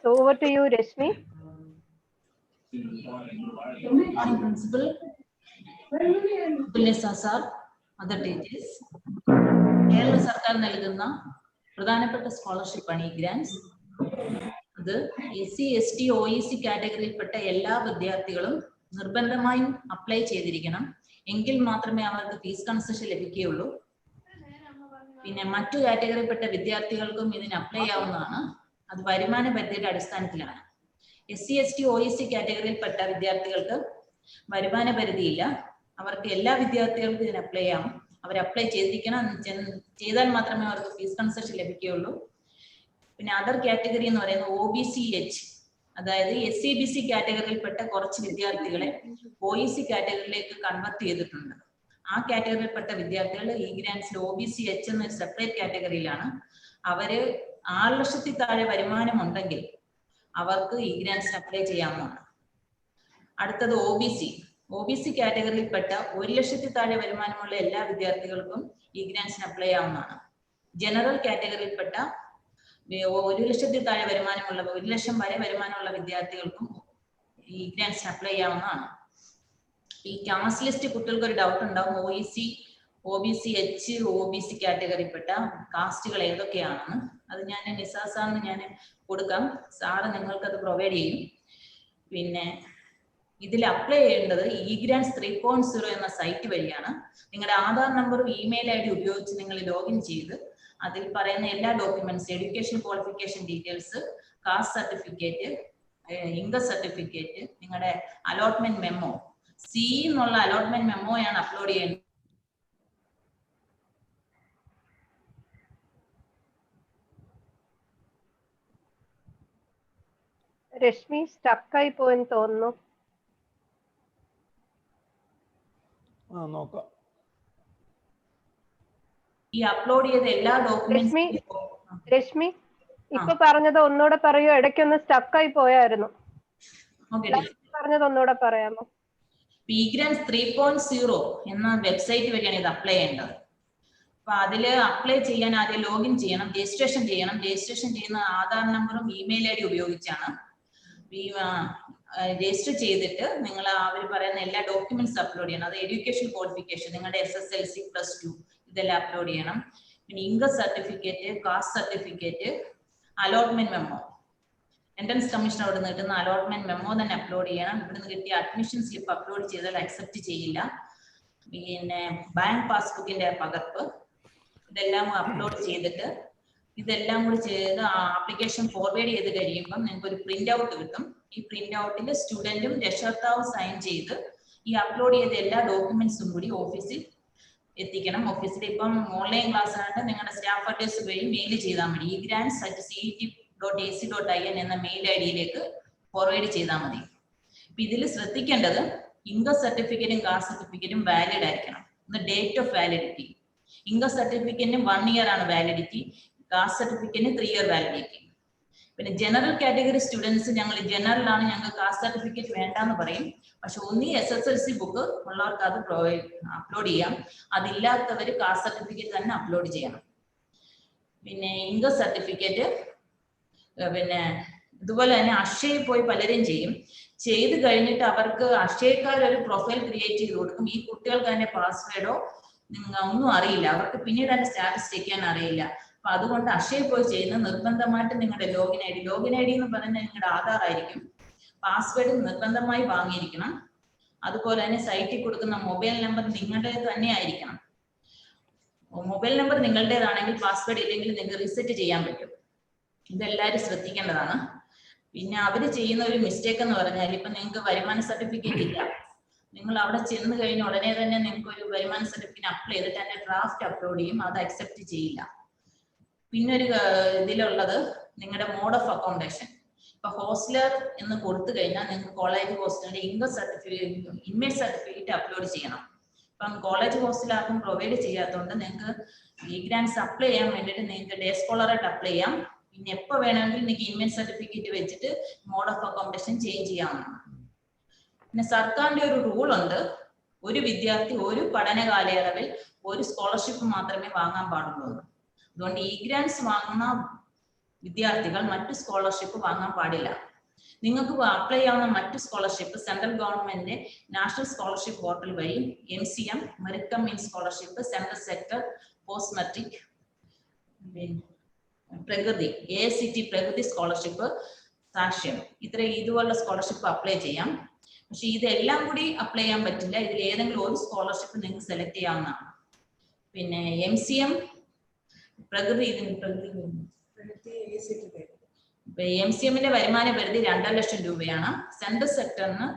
So over to you, Reshmi. Principal, Nisa sir, other teachers. Kerala Sarkar നൽകുന്ന പ്രധാനപ്പെട്ട scholarship ആണ് ഈ grants. അത് SC, ST, OEC കാറ്റഗറിയിൽപ്പെട്ട എല്ലാ വിദ്യാർത്ഥികളും നിർബന്ധമായും apply ചെയ്തിരിക്കണം. എങ്കിൽ മാത്രമേ അവർക്ക് ഫീസ് കൺസെഷൻ ലഭിക്കുകയുള്ളൂ. പിന്നെ മറ്റു കാറ്റഗറിയിൽപ്പെട്ട വിദ്യാർത്ഥികൾക്കും ഇതിന് അപ്ലൈ ചെയ്യാവുന്നതാണ്. അത് വരുമാന പരിധിയുടെ അടിസ്ഥാനത്തിലാണ്. SC, ST, OEC കാറ്റഗറിയിൽപ്പെട്ട വിദ്യാർത്ഥികൾക്ക് വരുമാന പരിധിയില്ല. അവർക്ക് എല്ലാ വിദ്യാർത്ഥികൾക്കും ഇതിന് അപ്ലൈ ചെയ്യാം. അവർ അപ്ലൈ ചെയ്തിരിക്കണം. ചെയ്താൽ മാത്രമേ അവർക്ക് ഫീസ് കൺസെഷൻ ലഭിക്കുകയുള്ളൂ. പിന്നെ അതർ കാറ്റഗറി എന്ന് പറയുന്നത് OBCH, അതായത് SCBC കാറ്റഗറിയിൽപ്പെട്ട കുറച്ച് വിദ്യാർത്ഥികളെ OEC കാറ്റഗറിയിലേക്ക് കൺവെർട്ട് ചെയ്തിട്ടുണ്ട്. ആ കാറ്റഗറിയിൽപ്പെട്ട വിദ്യാർത്ഥികൾ ഈ ഗ്രാൻസിൽ OBCH എന്നൊരു സെപ്പറേറ്റ് കാറ്റഗറിയിലാണ്. അവര് 6 ലക്ഷത്തിൽ താഴെ വരുമാനം ഉണ്ടെങ്കിൽ അവർക്ക് ഈ ഗ്രാൻസിന് അപ്ലൈ ചെയ്യാവുന്നതാണ്. അടുത്തത് OBC കാറ്റഗറിയിൽപ്പെട്ട 1 ലക്ഷത്തിൽ താഴെ വരുമാനമുള്ള എല്ലാ വിദ്യാർത്ഥികൾക്കും ഈ ഗ്രാൻസിന് അപ്ലൈ ചെയ്യാവുന്നതാണ്. ജനറൽ കാറ്റഗറിയിൽപ്പെട്ട 1 ലക്ഷത്തിൽ താഴെ വരുമാനമുള്ള 1 ലക്ഷം വരെ വരുമാനമുള്ള വിദ്യാർത്ഥികൾക്കും ഈ ഗ്രാൻസിന് അപ്ലൈ ചെയ്യാവുന്നതാണ്. ഈ കാസ്റ്റ് ലിസ്റ്റ് കുട്ടികൾക്ക് ഒരു ഡൗട്ട് ഉണ്ടാവും. OEC, OBCH, OBC കാറ്റഗറിയിൽപ്പെട്ട കാസ്റ്റുകൾ ഏതൊക്കെയാണെന്ന്. അത് ഞാൻ നിസാർ സാറിന് ഞാൻ കൊടുക്കാം. സാറ് നിങ്ങൾക്ക് അത് പ്രൊവൈഡ് ചെയ്യും. പിന്നെ ഇതിൽ അപ്ലൈ ചെയ്യേണ്ടത് eGrants 3.0 എന്ന സൈറ്റ് വഴിയാണ്. നിങ്ങളുടെ ആധാർ നമ്പറും ഇമെയിൽ ID ഉപയോഗിച്ച് നിങ്ങൾ ലോഗിൻ ചെയ്ത് അതിൽ പറയുന്ന എല്ലാ documents, education qualification details, caste certificate, income certificate, നിങ്ങളുടെ അലോട്ട്മെന്റ് മെമ്മോ, C എന്നുള്ള അലോട്ട്മെന്റ് മെമ്മോയാണ് അപ്ലോഡ് ചെയ്യുന്നത്. രശ്മി സ്റ്റക്കായി പോയെന്ന് തോന്നുന്നു. നോക്കാം. ഈ അപ്ലോഡ് ചെയ്ത എല്ലാ ഡോക്യുമെന്റ്സും രശ്മി ഇപ്പൊ പറഞ്ഞത് ഒന്നുകൂടെ പറയൂ. ഇടയ്ക്കൊന്ന് സ്റ്റക്കായി പോയായിരുന്നു. പറഞ്ഞത് ഒന്നുകൂടെ പറയാമോ? eGrants 3.0 എന്ന വെബ്സൈറ്റ് വഴിയാണ് ഇത് അപ്ലൈ ചെയ്യേണ്ടത്. അപ്പൊ അതില് അപ്ലൈ ചെയ്യാൻ ആദ്യം ലോഗിൻ ചെയ്യണം, രജിസ്ട്രേഷൻ ചെയ്യണം. രജിസ്ട്രേഷൻ ചെയ്യുന്ന ആധാർ നമ്പറും ഇമെയിൽ ID ഉപയോഗിച്ചാണ്. രജിസ്റ്റർ ചെയ്തിട്ട് നിങ്ങൾ അവർ പറയുന്ന എല്ലാ ഡോക്യുമെന്റ്സ് അപ്ലോഡ് ചെയ്യണം. അത് എഡ്യൂക്കേഷൻ ക്വാളിഫിക്കേഷൻ, നിങ്ങളുടെ SSLC, +2 ഇതെല്ലാം അപ്ലോഡ് ചെയ്യണം. പിന്നെ income certificate, caste certificate, allotment memo, entrance commission അവിടെ നിന്ന് കിട്ടുന്ന അലോട്ട്മെന്റ് മെമ്മോ തന്നെ അപ്ലോഡ് ചെയ്യണം. ഇവിടുന്ന് കിട്ടിയ അഡ്മിഷൻ സ്ലിപ്പ് അപ്ലോഡ് ചെയ്താൽ അക്സെപ്റ്റ് ചെയ്യില്ല. പിന്നെ ബാങ്ക് പാസ്ബുക്കിന്റെ പകർപ്പ്, ഇതെല്ലാം അപ്ലോഡ് ചെയ്തിട്ട് ഇതെല്ലാം കൂടി ചെയ്ത് ആപ്ലിക്കേഷൻ ഫോർവേഡ് ചെയ്ത് കഴിയുമ്പോൾ നിങ്ങൾക്ക് ഒരു പ്രിന്റ് ഔട്ട് കിട്ടും. ഈ പ്രിന്റ് ഔട്ടിൽ സ്റ്റുഡന്റും രക്ഷകർത്താവും സൈൻ ചെയ്ത് ഈ അപ്ലോഡ് ചെയ്ത എല്ലാ ഡോക്യുമെന്റ്സും കൂടി ഓഫീസിൽ എത്തിക്കണം. ഓഫീസിൽ ഇപ്പം ഓൺലൈൻ ക്ലാസ് ആയിട്ട് നിങ്ങളുടെ സ്റ്റാഫ് അഡ്രസ് വഴി മെയിൽ ചെയ്താൽ മതി. egrants@cet.ac.in എന്ന മെയിൽ IDയിലേക്ക് ഫോർവേഡ് ചെയ്താൽ മതി. അപ്പൊ ഇതിൽ ശ്രദ്ധിക്കേണ്ടത് ഇൻകം സർട്ടിഫിക്കറ്റും കാസ്റ്റ് സർട്ടിഫിക്കറ്റും വാലിഡ് ആയിരിക്കണം. ഡേറ്റ് ഓഫ് വാലിഡിറ്റി, ഇൻകം സർട്ടിഫിക്കറ്റിന് 1 ഇയർ ആണ് വാലിഡിറ്റി, കാസ്റ്റ് സർട്ടിഫിക്കറ്റിന് 3 ഇയർ വാലിഡിറ്റി. പിന്നെ ജനറൽ കാറ്റഗറി സ്റ്റുഡൻസ് ഞങ്ങൾ ജനറൽ ആണ്, ഞങ്ങൾക്ക് കാസ്റ്റ് സർട്ടിഫിക്കറ്റ് വേണ്ടാന്ന് പറയും. പക്ഷെ ഒന്നീ SSLC ബുക്ക് ഉള്ളവർക്ക് അത് അപ്ലോഡ് ചെയ്യാം. അതില്ലാത്തവർ കാസ്റ്റ് സർട്ടിഫിക്കറ്റ് തന്നെ അപ്ലോഡ് ചെയ്യണം. പിന്നെ ഇൻകം സർട്ടിഫിക്കറ്റ് പിന്നെ ഇതുപോലെ തന്നെ അക്ഷയയിൽ പോയി പലരും ചെയ്ത് കഴിഞ്ഞിട്ട് അവർക്ക് അക്ഷയക്കാർ ഒരു പ്രൊഫൈൽ ക്രിയേറ്റ് ചെയ്ത് കൊടുക്കും. ഈ കുട്ടികൾക്ക് അതിന്റെ പാസ്വേഡോ ഒന്നും അറിയില്ല, അവർക്ക് പിന്നീട് അതിന്റെ സ്റ്റാറ്റസ് ചെക്ക് ചെയ്യാൻ അറിയില്ല. അപ്പൊ അതുകൊണ്ട് അക്ഷയയിൽ പോയി ചെയ്യുന്ന നിർബന്ധമായിട്ട് നിങ്ങളുടെ ലോഗിൻ ഐ ഡി എന്ന് പറയുന്നത് നിങ്ങളുടെ ആധാർ ആയിരിക്കും. പാസ്വേഡ് നിർബന്ധമായി വാങ്ങിയിരിക്കണം. അതുപോലെ തന്നെ സൈറ്റിൽ കൊടുക്കുന്ന മൊബൈൽ നമ്പർ നിങ്ങളുടേത് തന്നെ ആയിരിക്കണം. മൊബൈൽ നമ്പർ നിങ്ങളുടേതാണെങ്കിൽ പാസ്വേഡ് ഇല്ലെങ്കിൽ നിങ്ങൾക്ക് റീസെറ്റ് ചെയ്യാൻ പറ്റും. ഇതെല്ലാവരും ശ്രദ്ധിക്കേണ്ടതാണ്. പിന്നെ അവര് ചെയ്യുന്ന ഒരു മിസ്റ്റേക്ക് എന്ന് പറഞ്ഞാൽ ഇപ്പൊ നിങ്ങൾക്ക് വരുമാന സർട്ടിഫിക്കറ്റ് ഇല്ല, നിങ്ങൾ അവിടെ ചെന്ന് കഴിഞ്ഞ ഉടനെ തന്നെ നിങ്ങൾക്ക് ഒരു വരുമാന സർട്ടിഫിക്കറ്റ് അപ്ലൈ ചെയ്തിട്ട് അതിന്റെ ഡ്രാഫ്റ്റ് അപ്ലോഡ് ചെയ്യും, അത് അക്സെപ്റ്റ് ചെയ്യില്ല. പിന്നെ ഒരു ഇതിലുള്ളത് നിങ്ങളുടെ മോഡ് ഓഫ് അക്കോമഡേഷൻ. ഇപ്പൊ ഹോസ്റ്റലർ എന്ന് കൊടുത്തു കഴിഞ്ഞാൽ നിങ്ങൾക്ക് കോളേജ് ഹോസ്റ്റലിന്റെ income certificate, inmate certificate upload ചെയ്യണം. ഇപ്പം കോളേജ് ഹോസ്റ്റൽ ആർക്കും പ്രൊവൈഡ് ചെയ്യാത്തതുകൊണ്ട് നിങ്ങൾക്ക് eGrants അപ്ലൈ ചെയ്യാൻ വേണ്ടിയിട്ട് നിങ്ങൾക്ക് ഡേ സ്കോളറായിട്ട് അപ്ലൈ ചെയ്യാം. പിന്നെ എപ്പോ വേണമെങ്കിലും നിങ്ങൾക്ക് ഇൻമേറ്റ് സർട്ടിഫിക്കറ്റ് വെച്ചിട്ട് മോഡ് ഓഫ് അക്കോമഡേഷൻ ചേഞ്ച് ചെയ്യാവുന്നതാണ്. പിന്നെ സർക്കാരിന്റെ ഒരു റൂൾ ഉണ്ട്, ഒരു വിദ്യാർത്ഥി ഒരു പഠന കാലയളവിൽ ഒരു സ്കോളർഷിപ്പ് മാത്രമേ വാങ്ങാൻ പാടുള്ളൂ. അതുകൊണ്ട് eGrants വാങ്ങുന്ന വിദ്യാർത്ഥികൾ മറ്റു സ്കോളർഷിപ്പ് വാങ്ങാൻ പാടില്ല. നിങ്ങൾക്ക് അപ്ലൈ ചെയ്യാവുന്ന മറ്റു സ്കോളർഷിപ്പ് സെൻട്രൽ ഗവൺമെന്റിന്റെ നാഷണൽ സ്കോളർഷിപ്പ് പോർട്ടൽ വഴി MCM, merit come in scholarship, central sector, post metric, പ്രകൃതി AICT പ്രകൃതി സ്കോളർഷിപ്പ്, സാക്ഷ്യം, ഇതുപോലുള്ള സ്കോളർഷിപ്പ് അപ്ലൈ ചെയ്യാം. പക്ഷെ ഇതെല്ലാം കൂടി അപ്ലൈ ചെയ്യാൻ പറ്റില്ല. ഇതിൽ ഏതെങ്കിലും ഒരു സ്കോളർഷിപ്പ് നിങ്ങൾക്ക് സെലക്ട് ചെയ്യാവുന്നതാണ്. പിന്നെ MCM MCMന്റെ വരുമാന പരിധി 2.5 ലക്ഷം രൂപയാണ്. സെൻട്രൽ സെക്ടറിന്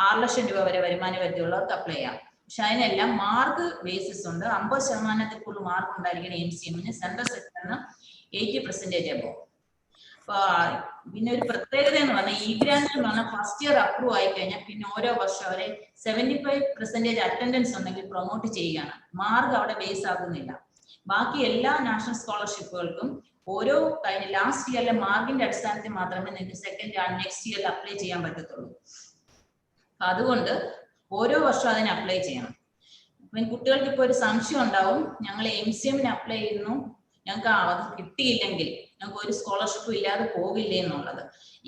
6 ലക്ഷം രൂപ വരെ വരുമാന പരിധി ഉള്ളവർക്ക് അപ്ലൈ ചെയ്യാം. പക്ഷെ അതിനെല്ലാം മാർക്ക് ബേസിസ് ഉണ്ട്. 50% കൂടുതൽ മാർക്ക് ഉണ്ടായിരിക്കണം MCMന്. Central സെക്ടറിന് 80% above. അപ്പൊ പിന്നെ ഒരു പ്രത്യേകത എന്ന് പറഞ്ഞാൽ E-Grant എന്ന് പറഞ്ഞാൽ ഫസ്റ്റ് ഇയർ അപ്രൂവ് ആയി കഴിഞ്ഞാൽ പിന്നെ ഓരോ വർഷം അവരെ 75% അറ്റൻഡൻസ് ഉണ്ടെങ്കിൽ പ്രൊമോട്ട് ചെയ്യുകയാണ്. മാർക്ക് അവിടെ ബേസ് ആകുന്നില്ല. ബാക്കി എല്ലാ നാഷണൽ സ്കോളർഷിപ്പുകൾക്കും ഓരോ ലാസ്റ്റ് ഇയറിലെ മാർക്കിന്റെ അടിസ്ഥാനത്തിൽ മാത്രമേ നിങ്ങൾക്ക് സെക്കൻഡ് ആൻഡ് നെക്സ്റ്റ് ഇയറിൽ അപ്ലൈ ചെയ്യാൻ പറ്റത്തുള്ളൂ. അതുകൊണ്ട് ഓരോ വർഷം അതിന് അപ്ലൈ ചെയ്യണം. അപ്പം കുട്ടികൾക്ക് ഇപ്പോൾ ഒരു സംശയം ഉണ്ടാവും, ഞങ്ങൾ MCMന് അപ്ലൈ ചെയ്യുന്നു, ഞങ്ങൾക്ക് അത് കിട്ടിയില്ലെങ്കിൽ ഞങ്ങൾക്ക് ഒരു സ്കോളർഷിപ്പും ഇല്ലാതെ പോകില്ലേ എന്നുള്ളത്.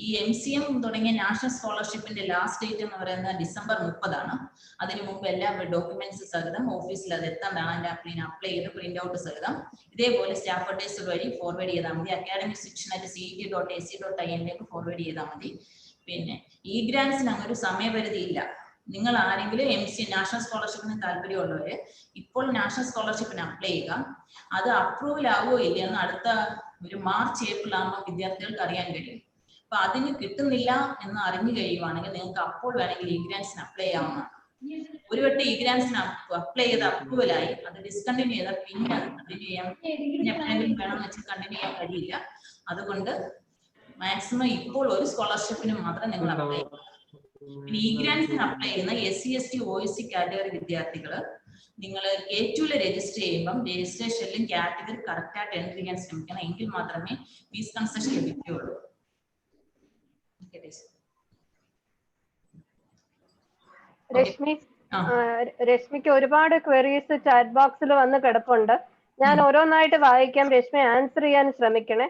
ഈ MCM തുടങ്ങിയ നാഷണൽ സ്കോളർഷിപ്പിന്റെ ലാസ്റ്റ് ഡേറ്റ് എന്ന് പറയുന്നത് December 30 അതിനു മുമ്പ് എല്ലാ ഡോക്യുമെന്റ്സ് സഹിതം ഓഫീസിൽ അത് എത്തേണ്ടതാണ്. അതിന്റെ അപ്ലൈ ചെയ്ത് പ്രിന്റ് ഔട്ട് സഹിതം ഇതേപോലെ സ്റ്റാഫ് അഡ്വൈസർ വഴി ഫോർവേഡ് ചെയ്താൽ മതി. അക്കാഡമിക് section@cet.ac.in ഫോർവേഡ് ചെയ്താൽ മതി. പിന്നെ E-Grantsന് അങ്ങനെ ഒരു സമയപരിധി ഇല്ല. നിങ്ങൾ ആരെങ്കിലും നാഷണൽ സ്കോളർഷിപ്പിന് താല്പര്യമുള്ളവര് ഇപ്പോൾ നാഷണൽ സ്കോളർഷിപ്പിന് അപ്ലൈ ചെയ്യുക. അത് അപ്രൂവൽ ആവുകയോ ഇല്ലയെന്ന് അടുത്ത ഒരു മാർച്ച് ഏപ്രിൽ ആകുമ്പോൾ വിദ്യാർത്ഥികൾക്ക് അറിയാൻ കഴിയും. അപ്പൊ അതിന് കിട്ടുന്നില്ല എന്ന് അറിഞ്ഞു കഴിയുവാണെങ്കിൽ നിങ്ങൾക്ക് അപ്പോൾ വേണമെങ്കിൽ E-Grantsന് അപ്ലൈ ചെയ്യാവുന്നതാണ്. ഒരു വട്ടം E-Grantsന് അപ്ലൈ ചെയ്ത് അപ്രൂവൽ ആയി അത് ഡിസ്കണ്ടിന്യൂ ചെയ്താൽ പിന്നെ അത് കണ്ടിന്യൂ ചെയ്യാൻ എപ്പോഴെങ്കിലും വേണമെന്ന് വെച്ചാൽ കണ്ടിന്യൂ ചെയ്യാൻ കഴിയില്ല. അതുകൊണ്ട് മാക്സിമം ഇപ്പോൾ ഒരു സ്കോളർഷിപ്പിന് മാത്രം നിങ്ങൾ അപ്ലൈ ചെയ്യുക. E-Grantsന് അപ്ലൈ ചെയ്യുന്ന SC/ST OEC കാറ്റഗറി വിദ്യാർത്ഥികൾ നിങ്ങൾ K2 രജിസ്റ്റർ ചെയ്യുമ്പം രജിസ്ട്രേഷനിലും കാറ്റഗറി കറക്റ്റ് ആയിട്ട് എൻട്രി ചെയ്യാൻ ശ്രമിക്കണം. എങ്കിൽ മാത്രമേ ഫീസ് കൺസെഷൻ ലഭിക്കുകയുള്ളൂ. രശ്മിക്ക് ഒരുപാട് ക്വയറീസ് ചാറ്റ് ബോക്സിൽ വന്ന് കിടപ്പുണ്ട്. ഞാൻ ഓരോന്നായിട്ട് വായിക്കാം. രശ്മി ആൻസർ ചെയ്യാൻ ശ്രമിക്കണേ.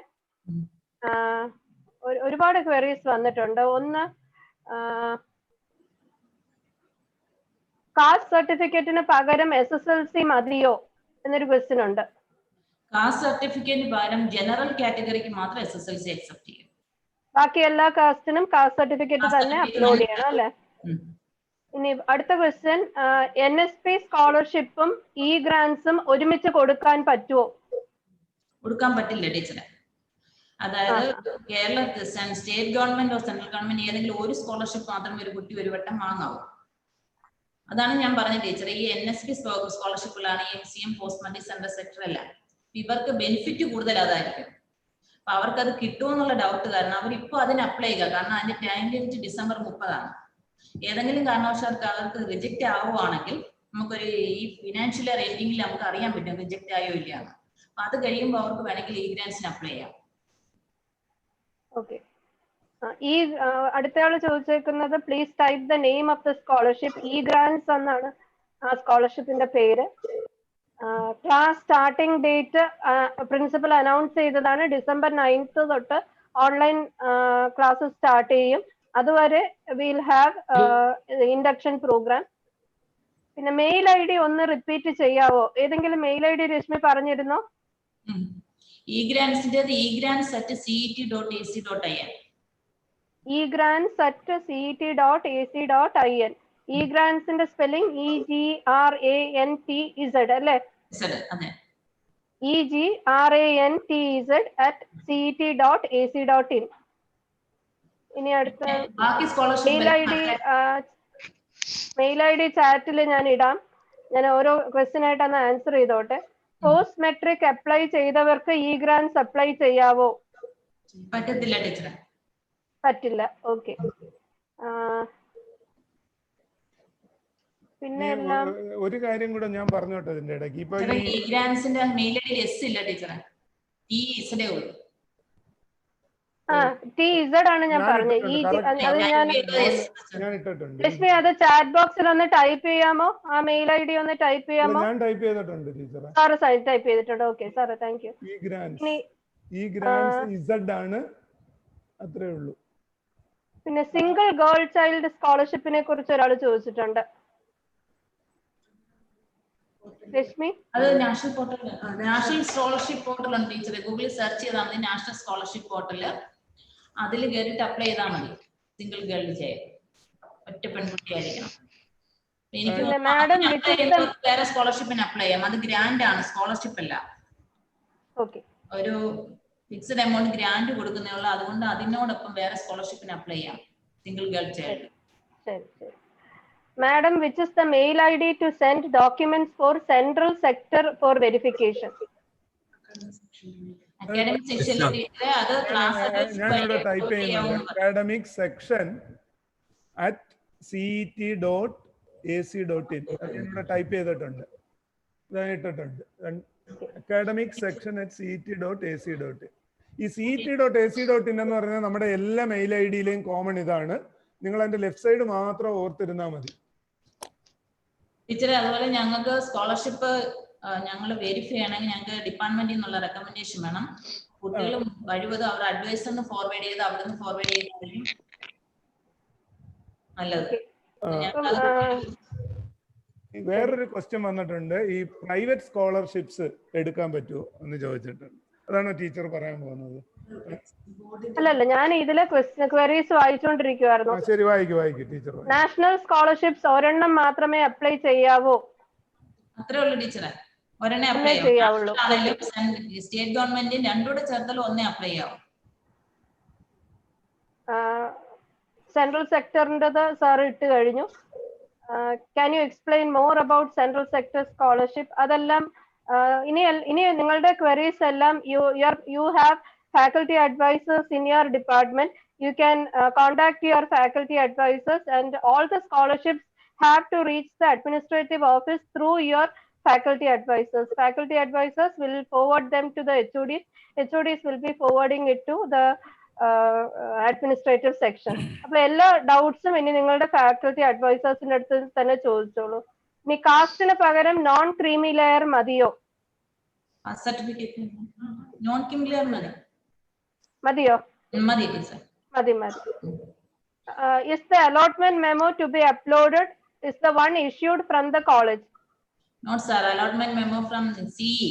ഒരുപാട് ക്വയറീസ് വന്നിട്ടുണ്ട്. ഒന്ന്, കാസ്റ്റ് സർട്ടിഫിക്കറ്റിന് പകരം SSLC മതിയോ എന്നൊരു ക്വസ്റ്റ്യൻ ഉണ്ട്. കാസ്റ്റ് സർട്ടിഫിക്കറ്റിന് പകരം ജനറൽ കാറ്റഗറിക്ക് മാത്രം SSLC അക്സെപ്റ്റ് ചെയ്യും. ബാക്കി എല്ലാ കാസ്റ്റിനും കാസ്റ്റ് സർട്ടിഫിക്കറ്റ് തന്നെ അപ്ലോഡ് ചെയ്യണം അല്ലെ? ഇനി അടുത്ത ക്വസ്റ്റ്യൻ, NSP സ്കോളർഷിപ്പും E-Grantsഉം ഒരുമിച്ച് കൊടുക്കാൻ പറ്റുമോ? കൊടുക്കാൻ പറ്റില്ല ടീച്ചറെ. അതായത് Kerala state government central government ഏതെങ്കിലും ഒരു സ്കോളർഷിപ്പ് മാത്രമേ ഒരു കുട്ടി ഒരു വട്ടം വാങ്ങാവൂ. അതാണ് ഞാൻ പറഞ്ഞ ടീച്ചർ. ഈ NSP സ്കോളർഷിപ്പുകളാണ് MCM, post metric, central sector എല്ലാം. ഇവർക്ക് ബെനിഫിറ്റ് കൂടുതൽ അതായിരിക്കും. അപ്പൊ അവർക്ക് അത് കിട്ടുമെന്നുള്ള ഡൗട്ട് കാരണം അവരിപ്പോ അതിന് അപ്ലൈ ചെയ്യുക. കാരണം അതിന്റെ ടൈം ലിമിറ്റ് December 30. ഏതെങ്കിലും കാരണവശാർക്ക് അവർക്ക് റിജക്റ്റ് ആവുകയാണെങ്കിൽ നമുക്കൊരു ഈ ഫിനാൻഷ്യൽ റേറ്റിംഗിൽ നമുക്ക് അറിയാൻ പറ്റും റിജക്റ്റ് ആയോ ഇല്ലയാണ്. അപ്പൊ അത് കഴിയുമ്പോൾ അവർക്ക് വേണമെങ്കിൽ E-Grantsന് അപ്ലൈ ചെയ്യാം. ഓക്കെ. ഈ അടുത്തയാള് ചോദിച്ചേക്കുന്നത്, please type the name of the scholarship. E-Grants എന്നാണ് ആ സ്കോളർഷിപ്പിന്റെ പേര്. Class starting date principal announce ചെയ്തതാണ്. December 9 തൊട്ട് ഓൺലൈൻ ക്ലാസ്സസ് സ്റ്റാർട്ട് ചെയ്യും. അതുവരെ വിൽ ഹാവ് ഇൻഡക്ഷൻ പ്രോഗ്രാം. പിന്നെ മെയിൽ ID ഒന്ന് റിപ്പീറ്റ് ചെയ്യാവോ? ഏതെങ്കിലും മെയിൽ ID രശ്മി പറഞ്ഞിരുന്നോ? E-Grants@cet.ac.in. E-Grants@cet.ac.in. E-Grantsന്റെ സ്പെല്ലിംഗ് EGRANTZ അല്ലേ? EGRANTZ@cet.ac.in. ഇനി അടുത്ത മെയിൽ ID ചാറ്റിൽ ഞാൻ ഇടാം. ഞാൻ ഓരോ ക്വസ്റ്റ്യൻ ആയിട്ട് ഒന്ന് ആൻസർ ചെയ്തോട്ടെ. പോസ്റ്റ് മെട്രിക് അപ്ലൈ ചെയ്തവർക്ക് E-Grants അപ്ലൈ ചെയ്യാവോ? പറ്റത്തില്ല ടീച്ചറെ. പറ്റില്ല. ഓക്കെ. പിന്നെ ഒരു കാര്യം കൂടെ ഞാൻ പറഞ്ഞോട്ടെ ഇതിന്റെ ഇടയ്ക്ക്. ഇപ്പൊ E-Grantsന്റെ മെയിൽ ID S ഇല്ല ടീച്ചറെ, TZ ഉള്ളൂ. TZ ആണ് ഞാൻ പറഞ്ഞത്. രശ്മി അത് ചാറ്റ് ബോക്സിൽ ഒന്ന് ടൈപ്പ് ചെയ്യാമോ? ആ മെയിൽ ID ഒന്ന് ടൈപ്പ് ചെയ്യാമോ? ഞാൻ ടൈപ്പ് ചെയ്തിട്ടുണ്ട് ടീച്ചറെ. സാറ് ടൈപ്പ് ചെയ്തിട്ടുണ്ട്. ഓക്കെ സാറേ, താങ്ക് യു. E-Grants Z ആണ്, അത്രേ ഉള്ളൂ. പിന്നെ സിംഗിൾ ഗേൾ ചൈൽഡ് സ്കോളർഷിപ്പിനെ കുറിച്ച് ഒരാൾ ചോദിച്ചിട്ടുണ്ട്. രശ്മി, അത് national portal, national scholarship portal ഉണ്ട് ടീച്ചറെ. ഗൂഗിളിൽ സെർച്ച് ചെയ്താൽ മതി നാഷണൽ സ്കോളർഷിപ്പ് പോർട്ടല്. അതിൽ കയറിയിട്ട് അപ്ലൈ ചെയ്താൽ മതി. സിംഗിൾ ഗേൾ ചൈൽഡ്, ഒറ്റ പെൺകുട്ടിയായിരിക്കണം. എനിക്ക് അപ്ലൈ ചെയ്യുന്നവർക്ക് വേറെ സ്കോളർഷിപ്പിന് അപ്ലൈ ചെയ്യാം. അത് ഗ്രാൻഡ് ആണ്, സ്കോളർഷിപ്പ് അല്ല. ഒരു ഫിക്സ്ഡ് എമൗണ്ട് ഗ്രാൻഡ് കൊടുക്കുന്നേ ഉള്ളൂ. അതുകൊണ്ട് അതിനോടൊപ്പം വേറെ സ്കോളർഷിപ്പിന് അപ്ലൈ ചെയ്യാം, single girl child. Madam, which is the mail ID to send documents for central sector for verification? Academic സെക്ഷനിൽ അത് ക്ലാസ് ഞാനിവിടെ ടൈപ്പ് ചെയ്യുന്നുണ്ട്, അക്കാഡമിക് സെക്ഷൻ @cet.ac.in. ഞാനിവിടെ ടൈപ്പ് ചെയ്തിട്ടുണ്ട്, ഇട്ടിട്ടുണ്ട്. Academic section @cet.ac.in. ഈ cet.ac.in എന്ന് പറയുന്നത് നമ്മുടെ എല്ലാ മെയിൽ ഐ ഡിയിലെയും കോമൺ ഇതാണ്. നിങ്ങൾ അതിന്റെ ലെഫ്റ്റ് സൈഡ് മാത്രം ഓർത്തിരുന്നാൽ മതി. ടീച്ചറെ, അതുപോലെ ഞങ്ങൾക്ക് സ്കോളർഷിപ്പ് ഞങ്ങൾ വെരിഫൈ ചെയ്യണമെങ്കിൽ ഞങ്ങൾക്ക് ഡിപ്പാർട്ട്മെന്റിൽ നിന്നുള്ള റെക്കമെൻഡേഷൻ വേണം. കുട്ടികൾ കഴിവതും അവർ അഡ്വൈസറിന് ഫോർവേഡ് ചെയ്ത് അവിടുന്ന് ഫോർവേഡ് ചെയ്യുന്നതായിരിക്കും നല്ലത്. വേറൊരു ക്വസ്റ്റ്യൻ വന്നിട്ടുണ്ട്, ഈ പ്രൈവറ്റ് സ്കോളർഷിപ്സ് എടുക്കാൻ പറ്റുമോ എന്ന് ചോദിച്ചിട്ടുണ്ട്. അതാണ് ടീച്ചർ പറയാൻ പോകുന്നത്. അല്ലല്ല, ഞാൻ ഇതിലെ ക്വയറീസ് വായിച്ചുകൊണ്ടിരിക്കുവായിരുന്നു. ശരി, വായിക്കും ടീച്ചർ. നാഷണൽ സ്കോളർഷിപ്സ് ഒരെണ്ണം മാത്രമേ അപ്ലൈ ചെയ്യാവൂ? അത്രേ ഉള്ളൂ ടീച്ചറെ, ഒരെണ്ണേ അപ്ലൈ ചെയ്യാവുള്ളൂ. സ്റ്റേറ്റ് ഗവൺമെന്റ് രണ്ടൂടെ ചേർത്താൽ ഒന്നേ അപ്ലൈ ചെയ്യാവൂ. സെൻട്രൽ സെക്ടറിൻ്റെത് സാർ ഇട്ട് കഴിഞ്ഞു. Can you explain more about central sector scholarship? അതെല്ലാം ഇനി നിങ്ങളുടെ ക്വയറീസ് എല്ലാം you have faculty advisors in your department. You can contact your faculty advisors, and all the scholarships have to reach the administrative office through your faculty advisors. Faculty advisors will forward them to the HODs. HODs will be forwarding it to the administrative section. അപ്പോൾ എല്ലാ ഡൗട്ട്സും ഇനി നിങ്ങളുടെ faculty അഡ്വൈസേഴ്സിന്റെ അടുത്ത് തന്നെ ചോദിച്ചോളൂ. ഇനി കാസ്റ്റിന് പകരം non creamy layer മതിയോ? സർട്ടിഫിക്കറ്റ് നോൺ ക്രീമി ലെയർ മതിയോ? മതി ടീച്ചർ, മതി. Is the allotment memo to be uploaded? Is the one issued from the college? Not sir, allotment memo from CE,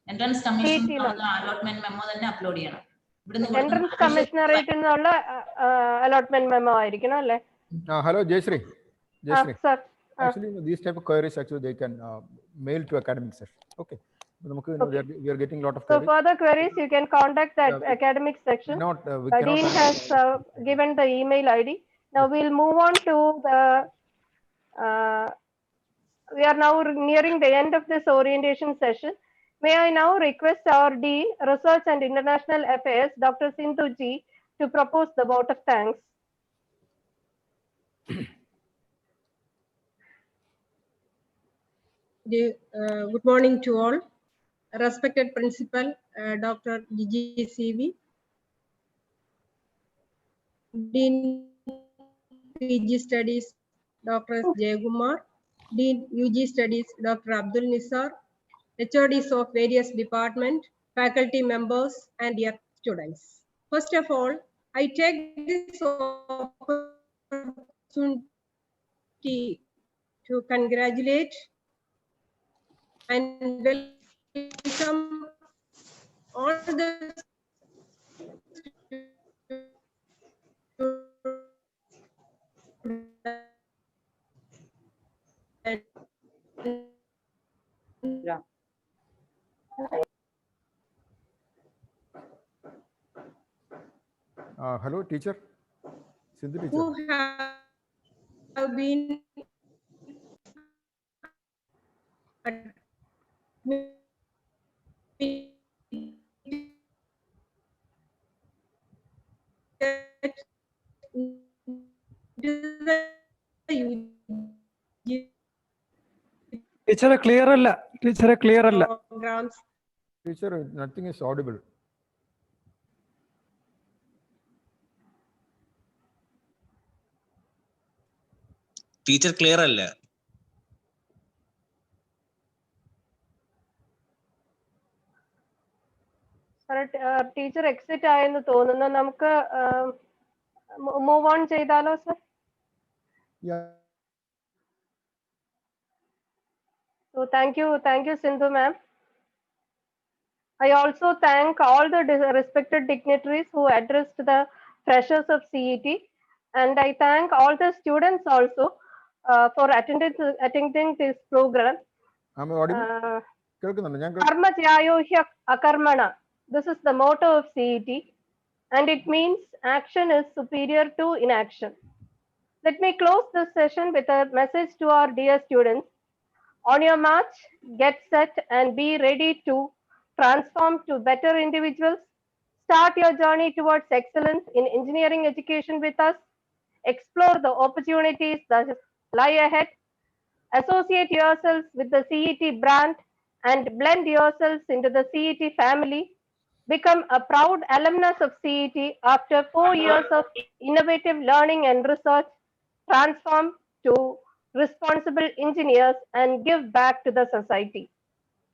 Entrance Commission. Allotment memo തന്നെ upload ചെയ്യണം. Entrance Commissionerate എന്നുള്ള allotment memo ആയിരിക്കണം അല്ലേ? Hello, Jayashree. Sir. Actually, these type of queries actually they can mail to academic session. Okay. We are getting a lot of queries. So further queries you can contact the academic section. Dean has given the email ID. Now we'll move on to the we are now nearing the end of this orientation session. May I now request our Dean, Research and International Affairs, Dr. Sindhu G, to propose the vote of thanks. Good morning to all. Respected Principal, Dr. Gigi CV, Dean PG Studies, Dr. Jayagumar, Dean UG Studies, Dr. Abdul Nisar, HODs of various departments, faculty members, and dear students. First of all, I take this opportunity to congratulate and welcome all the Hello, teacher. Sindhu teacher. Who have been Teacher, clear alla. Teacher, clear alla. Teacher, nothing is audible. Teacher, clear alla. Teacher exit ആയെന്ന് തോന്നുന്നു. നമുക്ക് move on ചെയ്താലോ sir? So thank you Sindhu ma'am. I also thank all the respected dignitaries who addressed the freshers of CET. And I thank all the students also for attending this program. Am I audible? Karma Jyayohya Akarmana. This is the motto of CET, and it means action is superior to inaction. Let me close this session with a message to our dear students. On your march, get set and be ready to transform to better individuals. Start your journey towards excellence in engineering education with us. Explore the opportunities that lie ahead. Associate yourselves with the CET brand and blend yourselves into the CET family. Become a proud alumnus of CET after 4 years of innovative learning and research. Transform to responsible engineers and give back to the society.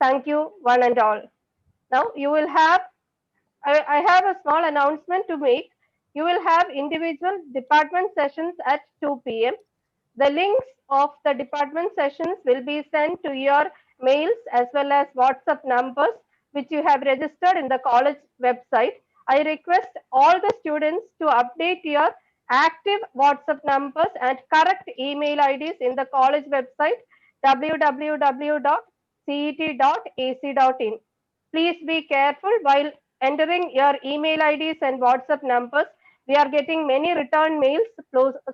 Thank you, one and all. Now you will have, I have a small announcement to make. You will have individual department sessions at 2 p.m. The links of the department sessions will be sent to your mails as well as WhatsApp numbers which you have registered in the college website. I request all the students to update your active WhatsApp numbers and correct email IDs in the college website www.cet.ac.in. Please be careful while entering your email IDs and WhatsApp numbers. We are getting many return mails,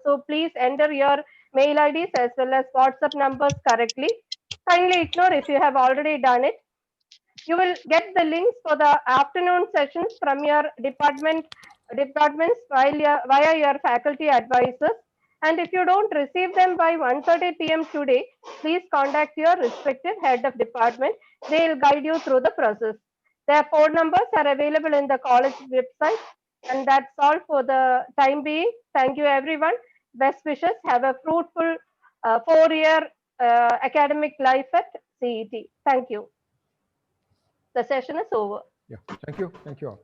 so please enter your mail IDs as well as WhatsApp numbers correctly. Kindly ignore if you have already done it. You will get the links for the afternoon sessions from your departments via your faculty advisors. And if you don't receive them by 1:30 p.m. today, please contact your respective head of department. They will guide you through the process. Their phone numbers are available in the college website. And that's all for the time being. Thank you, everyone. Best wishes. Have a fruitful 4-year academic life at CET. Thank you. The session is over. Yeah, thank you. Thank you all.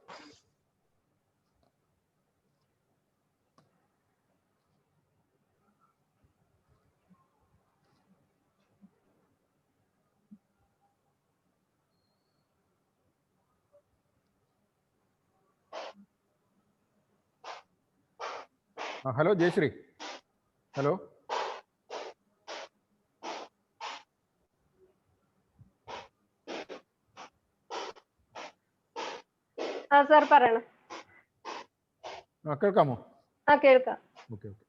Hello, Jayashree. Hello. Sir, പറയണം. കേൾക്കാമോ? കേൾക്കാം. Okay okay.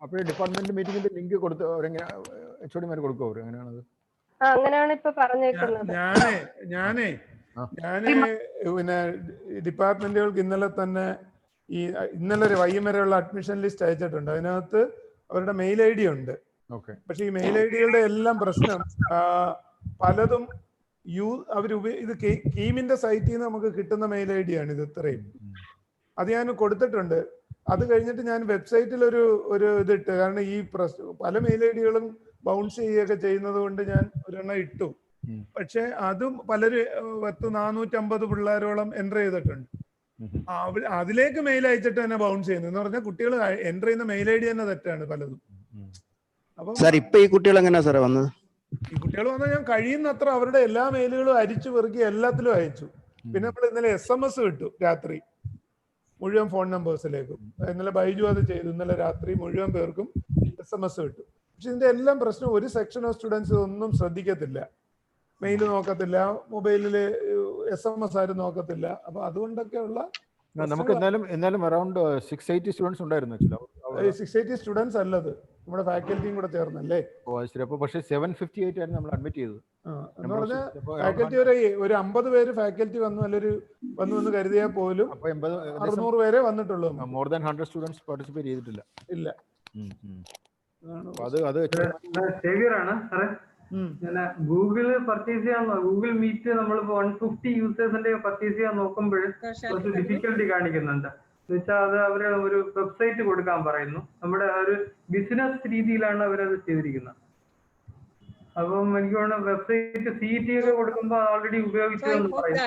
അപ്പോൾ department മീറ്റിംഗിന്റെ link കൊടുത്ത് HOD-മാർ കൊടുക്കുമോ? എങ്ങനെയാണത്? അങ്ങനെയാണ് ഇപ്പൊ പറഞ്ഞേക്കുന്നത്. ഞാനേ പിന്നെ ഡിപ്പാർട്ട്മെന്റുകൾക്ക് ഇന്നലെ വൈകുന്നേരമുള്ള അഡ്മിഷൻ ലിസ്റ്റ് അയച്ചിട്ടുണ്ട്. അതിനകത്ത് അവരുടെ മെയിൽ ID ഉണ്ട്. പക്ഷെ ഈ മെയിൽ IDകളുടെ എല്ലാം പ്രശ്നം പലതും ഇത് കീമിന്റെ സൈറ്റിൽ നിന്ന് നമുക്ക് കിട്ടുന്ന മെയിൽ ID ആണ് ഇത് ഇത്രയും. അത് ഞാൻ കൊടുത്തിട്ടുണ്ട്. അത് കഴിഞ്ഞിട്ട് ഞാൻ വെബ്സൈറ്റിൽ ഒരു ഇതിട്ട്, കാരണം ഈ പല മെയിൽ IDകളും ബൗൺസ് ചെയ്യുകയൊക്കെ ചെയ്യുന്നത് കൊണ്ട് ഞാൻ ഒരെണ്ണം ഇട്ടു. പക്ഷെ അതും പലര് 450 പിള്ളേരോളം എൻ്റർ ചെയ്തിട്ടുണ്ട്. അതിലേക്ക് മെയിൽ അയച്ചിട്ട് തന്നെ ബൗൺസ് ചെയ്യുന്നു എന്ന് പറഞ്ഞാൽ കുട്ടികൾ എൻ്റർ ചെയ്യുന്ന മെയിൽ ID തന്നെ തെറ്റാണ് പലതും. അപ്പൊ ഇപ്പൊ ഈ കുട്ടികൾ എങ്ങനെയാ സാറേ വന്നത്? ഈ കുട്ടികൾ വന്നാൽ ഞാൻ കഴിയുന്നത്ര അവരുടെ എല്ലാ മെയിലുകളും അരിച്ചു പെറുക്കി എല്ലാത്തിലും അയച്ചു. പിന്നെ നമ്മൾ ഇന്നലെ SMS കിട്ടു രാത്രി മുഴുവൻ ഫോൺ നമ്പേഴ്സിലേക്കും. ഇന്നലെ ബൈജു അത് ചെയ്തു. ഇന്നലെ രാത്രി മുഴുവൻ പേർക്കും SMS കിട്ടും. പക്ഷെ ഇതിന്റെ എല്ലാം പ്രശ്നം ഒരു സെക്ഷൻ ഓഫ് സ്റ്റുഡൻസ് ഒന്നും ശ്രദ്ധിക്കത്തില്ല, മെയിൽ നോക്കത്തില്ല, മൊബൈലില് SMS ആരും നോക്കത്തില്ല. അപ്പൊ അതുകൊണ്ടൊക്കെയുള്ള നമുക്ക് എന്നാലും അറൌണ്ട് 680 സ്റ്റുഡൻസ് ഉണ്ടായിരുന്നു. 680 സ്റ്റുഡൻസ് അല്ലത്, നമ്മുടെ ഫാക്കൽറ്റിയും കൂടെ ചേർന്നല്ലേ. പക്ഷേ 758 ആയിരുന്നു നമ്മൾ അഡ്മിറ്റ് ചെയ്തത്. എന്ന് പറഞ്ഞാൽ ഫാക്കൽറ്റി ഒരു 50 പേര് ഫാക്കൽറ്റി വന്നു എന്ന് കരുതിയാൽ പോലും 600 പേരെ വന്നിട്ടുള്ളൂ. മോർ ദാൻ 100 സ്റ്റുഡൻസ് പാർട്ടിസിപ്പേറ്റ് ചെയ്തിട്ടില്ല. ഇല്ല. ഗൂഗിള് പർച്ചേസ് ചെയ്യാൻ ഗൂഗിൾ മീറ്റ് നമ്മൾ 150 യൂസേഴ്സിന്റെ പർച്ചേസ് ചെയ്യാൻ നോക്കുമ്പോൾ കുറച്ച് ഡിഫിക്കൽട്ടി കാണിക്കുന്നുണ്ട്. എന്ന് വെച്ചാൽ അത് അവര് ഒരു വെബ്സൈറ്റ് കൊടുക്കാൻ പറയുന്നു. നമ്മുടെ ഒരു ബിസിനസ് രീതിയിലാണ് അവരത് ചെയ്തിരിക്കുന്നത്. അപ്പം എനിക്ക് തോന്നുന്നു വെബ്സൈറ്റ് CET ഒക്കെ കൊടുക്കുമ്പോൾ ഓൾറെഡി ഉപയോഗിച്ചതെന്ന് പറയുന്നു.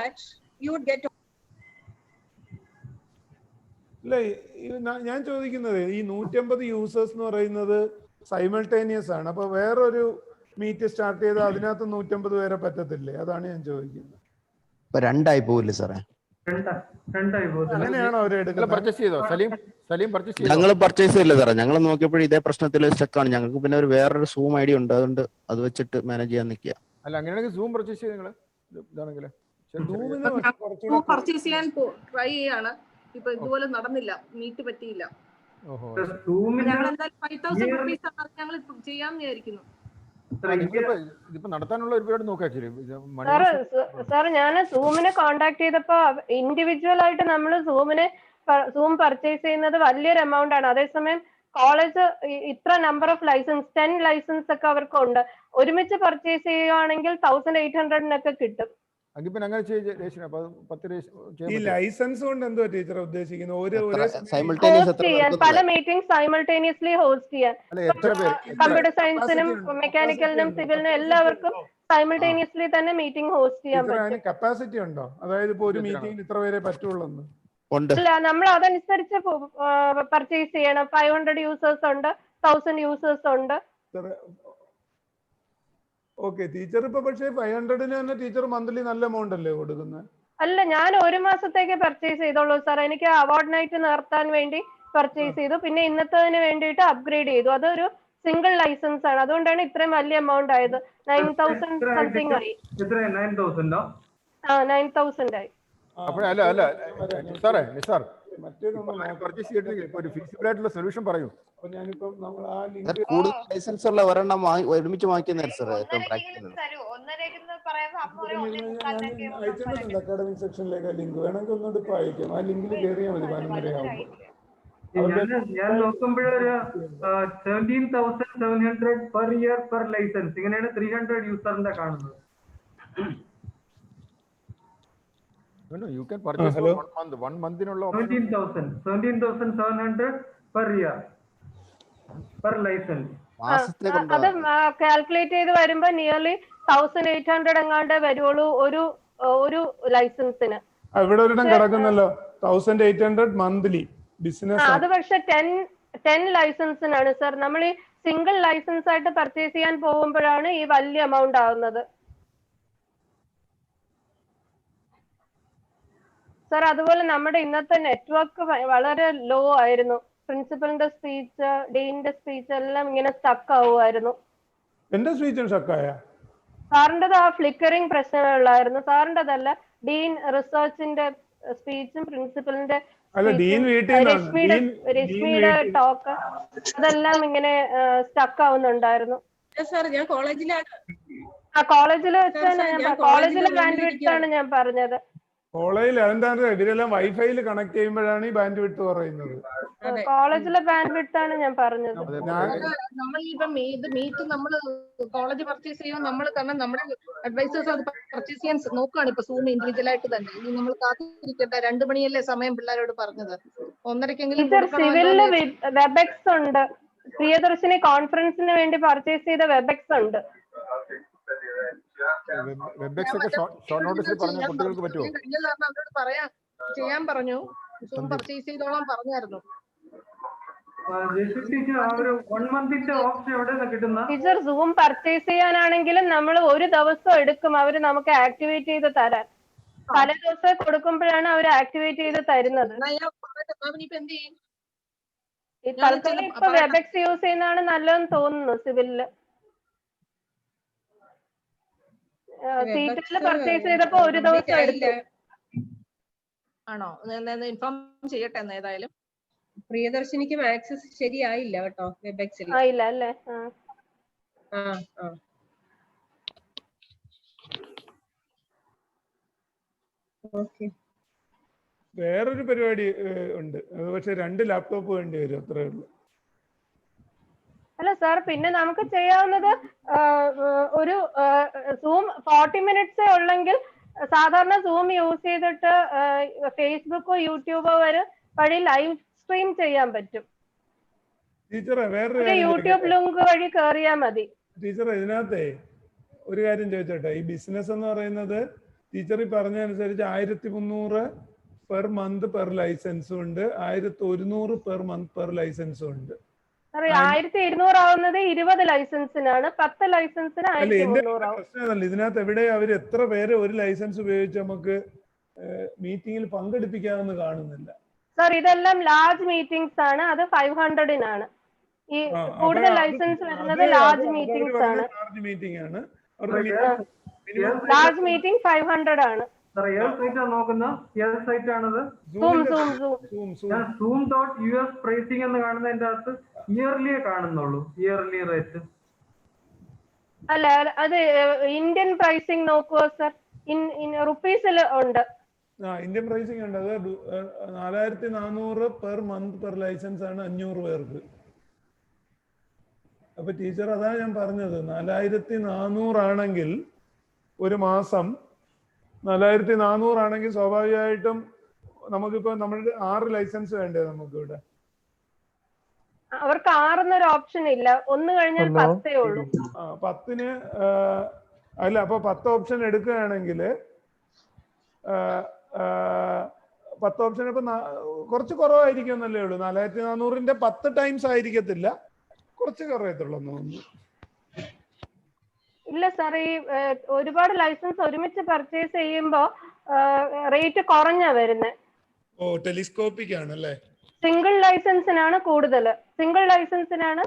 ഇല്ല, ഞാൻ ചോദിക്കുന്നത് ഈ 150 യൂസേഴ്സ് എന്ന് പറയുന്നത് സൈമൾട്ടേനിയസ് ആണ്. അപ്പൊ വേറൊരു മീറ്റ് സ്റ്റാർട്ട് ചെയ്താൽ അതിനകത്ത് 150 പേരെ പറ്റത്തില്ലേ? അതാണ് ഞാൻ ചോദിക്കുന്നത്. രണ്ടായി പോവില്ലേ സാറേ? അങ്ങനെയാണോ അവർ എടുക്കുന്നത്? പർച്ചേസ് ചെയ്തോ? സലീം പർച്ചേസ് ചെയ്തോ? ഞങ്ങൾ പർച്ചേസ് ചെയ്തില്ല സാറേ. ഞങ്ങൾ നോക്കിയപ്പോൾ ഇതേ പ്രശ്നത്തിൽ സ്റ്റക്കാണ്. ഞങ്ങൾക്ക് പിന്നെ വേറൊരു സൂം ഐഡി ഉണ്ട്, അതുകൊണ്ട് അത് വെച്ചിട്ട് മാനേജ് ചെയ്യാൻ നിൽക്കുക. അല്ല അങ്ങനെയാണെങ്കിൽ സൂം പർച്ചേസ് ചെയ്ത് നിങ്ങള് ഇതാണെങ്കിൽ പർച്ചേസ് ചെയ്യാൻ ട്രൈ ചെയ്യാണ്. ഇപ്പൊ ഇതുപോലെ നടന്നില്ല, മീറ്റ് പറ്റിയില്ല. ഞങ്ങൾ എന്തായാലും 5,000 rupees ആണ് ഞങ്ങൾ ചെയ്യാമെന്ന് വിചാരിക്കുന്നു. ഇതിപ്പോ നടത്താനുള്ള ഒരു പരിപാടി നോക്കാം. സാർ ഞാൻ സൂമിനെ കോണ്ടാക്ട് ചെയ്തപ്പോ ഇൻഡിവിജ്വൽ ആയിട്ട് നമ്മൾ സൂം പർച്ചേസ് ചെയ്യുന്നത് വലിയൊരു എമൗണ്ട് ആണ്. അതേസമയം കോളേജ് ഇത്ര നമ്പർ ഓഫ് ലൈസൻസ് 10 ലൈസൻസ് ഒക്കെ അവർക്കുണ്ട്. ഒരുമിച്ച് പർച്ചേസ് ചെയ്യുകയാണെങ്കിൽ 1800 കിട്ടും. ഈ ലൈസൻസ് കൊണ്ട് എന്തോ ടീച്ചർ ഉദ്ദേശിക്കുന്നത്? പല മീറ്റിംഗ് സൈമൾട്ടേനിയസ്ലി ഹോസ്റ്റ് ചെയ്യാൻ കമ്പ്യൂട്ടർ സയൻസിനും മെക്കാനിക്കലിനും സിവിലിനും എല്ലാവർക്കും സൈമൾട്ടേനിയസ്ലി തന്നെ മീറ്റിംഗ് ഹോസ്റ്റ് ചെയ്യാൻ പറ്റും. കപ്പാസിറ്റി ഉണ്ടോ? അതായത് ഇപ്പൊ ഒരു മീറ്റിംഗിന് ഇത്ര പേരെ പറ്റുള്ളൂ? അല്ല, നമ്മൾ അതനുസരിച്ച് പർച്ചേസ് ചെയ്യണം. 500 യൂസേഴ്സ് ഉണ്ട്, 1000 യൂസേഴ്സ് ഉണ്ട്. Okay teacher. ഇപ്പൊ പക്ഷേ 500-ന് തന്നെ ടീച്ചർ മന്ത്ലി നല്ല എമൗണ്ട് അല്ലേ കൊടുക്കുന്നത്? അല്ല, ഞാൻ ഒരു മാസത്തേക്ക് പർച്ചേസ് ചെയ്തോളൂ സാർ. എനിക്ക് അവാർഡ് നൈറ്റ് നടത്താൻ വേണ്ടി പർച്ചേസ് ചെയ്തു. പിന്നെ ഇന്നത്തതിന് വേണ്ടിയിട്ട് അപ്ഗ്രേഡ് ചെയ്തു. അതൊരു സിംഗിൾ ലൈസൻസ് ആണ്. അതുകൊണ്ടാണ് ഇത്രയും വലിയ എമൗണ്ട് ആയത്. 9,000 സംതിങ് ആയി. 9,000 ആയി. പർച്ചേസ് ചെയ്തിട്ട് ഒരു ഫീസിബിൾ ആയിട്ടുള്ള സൊല്യൂഷൻ പറയൂ. കൂടുതൽ ലൈസൻസ് ഉള്ള ഒരെണ്ണം ഒരുമിച്ച് വാങ്ങിക്കുന്നതാണ് സാർ ഏറ്റവും പ്രാക്ടിക്കൽ. അക്കാഡമിക് സെക്ഷനിലേക്ക് ലിങ്ക് വേണമെങ്കിൽ ഒന്നുകൂടി ഇപ്പൊ അയക്കാം. ആ ലിങ്കിൽ കയറിയാൽ മതി 11 ആവുമ്പോൾ. ഞാൻ നോക്കുമ്പോഴൊരു 17,700 per year per license. ഇങ്ങനെയാണ് 300 യൂസറിന്റെ കാണുന്നത്. You can purchase for 1 month. 1 month-നുള്ള 17,700 per year per license. അത് കാൽക്കുലേറ്റ് ചെയ്ത് വരുമ്പോ നിയർലി 1,800 എങ്ങാണ്ട് വരുള്ളൂ ഒരു ലൈസൻസിന്. ഇവിടെ ഒരിടം കിടക്കുന്നല്ലോ 1,800 മന്ത്ലി ബിസിനസ്. അത് പക്ഷെ 10 ലൈസൻസിനാണ് സാർ. നമ്മൾ ഈ സിംഗിൾ ലൈസൻസ് ആയിട്ട് പർച്ചേസ് ചെയ്യാൻ പോകുമ്പോഴാണ് ഈ വലിയ എമൗണ്ട് ആവുന്നത് സാർ. അതുപോലെ നമ്മുടെ ഇന്നത്തെ നെറ്റ്വർക്ക് വളരെ ലോ ആയിരുന്നു. പ്രിൻസിപ്പലിന്റെ സ്പീച്ച്, ഡീനിന്റെ സ്പീച്ച് എല്ലാം ഇങ്ങനെ സ്റ്റക്ക് ആവുമായിരുന്നു. എന്റെ സ്പീച്ച് സ്റ്റക്ക് ആയ? സാറിൻ്റെത് ആ ഫ്ലിക്കറിംഗ് പ്രശ്നമുള്ളായിരുന്നു. സാറിൻ്റെതല്ല, ഡീൻ റിസർച്ചിന്റെ സ്പീച്ചും പ്രിൻസിപ്പലിന്റെ രശ്മിയുടെ ടോക്ക് അതെല്ലാം ഇങ്ങനെ സ്റ്റക്ക് ആവുന്നുണ്ടായിരുന്നു. ഞാൻ കോളേജിലാണ്. കോളേജിൽ വെച്ചാണ് കോളേജിലെ ബാൻഡ് വിഡ്ത്ത് ആണ് ഞാൻ പറഞ്ഞത്. കോളേജിൽ അതെന്താണ് ഇവരെല്ലാം വൈഫൈയിൽ കണക്ട് ചെയ്യുമ്പോഴാണ് ഈ ബാൻഡ് വിഡ്ത്ത് പറയുന്നത്. കോളേജിലെ ബാൻഡ് വിഡ്ത്ത് ആണ് ഞാൻ പറഞ്ഞത്. നമ്മളിപ്പം ഇത് മീറ്റ് നമ്മൾ കോളേജ് പർച്ചേസ് ചെയ്യുമ്പോൾ നമ്മൾ കാരണം നമ്മുടെ അഡ്വൈസേഴ്സ് അത് പർച്ചേസ് ചെയ്യാൻ നോക്കുകയാണ് ഇപ്പൊ സൂം ഇൻഡിവിജ്വൽ ആയിട്ട് തന്നെ. ഇനി നമ്മൾ കാത്തിരിക്കട്ടെ. 2 മണിയല്ലേ സമയം പിള്ളേരോട് പറഞ്ഞത്. 1:30-ക്കെങ്കിലും സിവിലില് വെബെക്സ് ഉണ്ട്. പ്രിയദർശിനി കോൺഫറൻസിന് വേണ്ടി പർച്ചേസ് ചെയ്ത വെബെക്സ് ഉണ്ട്. വെബെക്സ് ഒക്കെ ഷോർട്ട് നോട്ടീസിൽ പറഞ്ഞ കുട്ടികൾക്ക് പറ്റുമോ? അവരോട് ചെയ്യാൻ പറഞ്ഞു. സൂം പർച്ചേസ് ചെയ്തോളാൻ പറഞ്ഞായിരുന്നു. ടീച്ചർ സൂം പർച്ചേസ് ചെയ്യാനാണെങ്കിലും നമ്മൾ ഒരു ദിവസം എടുക്കും അവര് നമുക്ക് ആക്ടിവേറ്റ് ചെയ്ത് തരാൻ. പല ദിവസം കൊടുക്കുമ്പോഴാണ് അവർ ആക്ടിവേറ്റ് ചെയ്ത് തരുന്നത്. തൽക്കാലം ഇപ്പൊ വെബെക്സ് യൂസ് ചെയ്യുന്നതാണ് നല്ലതെന്ന് തോന്നുന്നു. സിവിലില് സീറ്റില് പർച്ചേസ് ചെയ്തപ്പോ ഒരു ദിവസം എടുത്തു. ആണോ? ഇൻഫോം ചെയ്യട്ടെ. ഏതായാലും പ്രിയദർശിനിക്ക് ആക്സസ് ശരിയായില്ല കേട്ടോ. വെബെക്സിൽ ആയില്ല അല്ലേ? വേറൊരു പരിപാടി ഉണ്ട്. അത് പക്ഷെ 2 ലാപ്ടോപ്പ് വേണ്ടി വരും, അത്രേ ഉള്ളൂ. അല്ല സാർ, പിന്നെ നമുക്ക് ചെയ്യാവുന്നത് ഒരു സൂം 40 മിനിറ്റ്സേ ഉള്ളെങ്കിൽ സാധാരണ സൂം യൂസ് ചെയ്തിട്ട് ഫേസ്ബുക്കോ യൂട്യൂബോ വഴി ലൈവ് സ്ട്രീം ചെയ്യാൻ പറ്റും. ടീച്ചറെ വേറൊരു യൂട്യൂബ് ലിങ്ക് വഴി കയറിയാൽ മതി. ടീച്ചറെ ഇതിനകത്തെ ഒരു കാര്യം ചോദിച്ചോട്ടെ. ഈ ബിസിനസ് എന്ന് പറയുന്നത് ടീച്ചർ ഈ പറഞ്ഞതനുസരിച്ച് 1,300 പെർ മന്ത് പെർ ലൈസൻസും ഉണ്ട്, 1,100 പെർ മന്ത് പെർ ലൈസൻസും ഉണ്ട്. 1,200 ആവുന്നത് 20 ലൈസൻസിനാണ്. 10 ലൈസൻസിന് 1,300 ആവും. പ്രശ്നമല്ല. ഇതിനകത്ത് എവിടെ അവർ എത്ര പേര് ഒരു ലൈസൻസ് ഉപയോഗിച്ച് നമുക്ക് മീറ്റിംഗിൽ പങ്കെടുപ്പിക്കാമെന്ന് കാണുന്നില്ല. സർ ഇതെല്ലാം ലാർജ് മീറ്റിംഗ്സ് ആണ്, അത് 500-നാണ്. ഈ കൂടുതൽ ലൈസൻസ് വരുന്നത് ലാർജ് മീറ്റിംഗ്സ് ആണ്. ലാർജ് മീറ്റിംഗ് ആണ്. ലാർജ് മീറ്റിംഗ് 500 ആണ്. പ്രൈസിംഗ് എന്ന് കാണുന്നതിന്റെ അകത്ത് ഇയർലി കാണുന്നുള്ളൂ, ഇയർലി റേറ്റ്. അല്ല, അത് ഇന്ത്യൻ പ്രൈസിംഗ് നോക്കുക സർ, റുപ്പീസിൽ ഉണ്ട്. ഇന്ത്യൻ പ്രൈസിംഗ് ഉണ്ട്. അത് 4400 പെർ മന്ത് പെർ ലൈസൻസ് ആണ്, 500 പേർക്ക്. അപ്പൊ ടീച്ചർ അതാണ് ഞാൻ പറഞ്ഞത്, 4400 ആണെങ്കിൽ ഒരു മാസം 4400 ആണെങ്കിൽ സ്വാഭാവികമായിട്ടും നമുക്കിപ്പോ നമ്മളുടെ 6 ലൈസൻസ് വേണ്ടേ നമുക്ക് ഇവിടെ? അവർക്ക് 6 ഓപ്ഷൻ ഇല്ല, 1 കഴിഞ്ഞാൽ 10 ഉള്ളൂ. 10-ന് അല്ല, അപ്പൊ 10 ഓപ്ഷൻ എടുക്കുകയാണെങ്കിൽ 10 ഓപ്ഷൻ ഇപ്പൊ കുറച്ച് കുറവായിരിക്കും എന്നല്ലേ ഉള്ളൂ. 4400-ന്റെ 10 ടൈംസ് ആയിരിക്കത്തില്ല, കുറച്ച് കുറയത്തുള്ളൂ തോന്നുന്നു. ഇല്ല സാർ, ഈ ഒരുപാട് ലൈസൻസ് ഒരുമിച്ച് പർച്ചേസ് ചെയ്യുമ്പോ റേറ്റ് കുറഞ്ഞാ വരുന്നത്. ഓ, ടെലിസ്കോപ്പിക് ആണല്ലേ? സിംഗിൾ ലൈസൻസിനാണ് കൂടുതൽ. സിംഗിൾ ലൈസൻസിനാണ്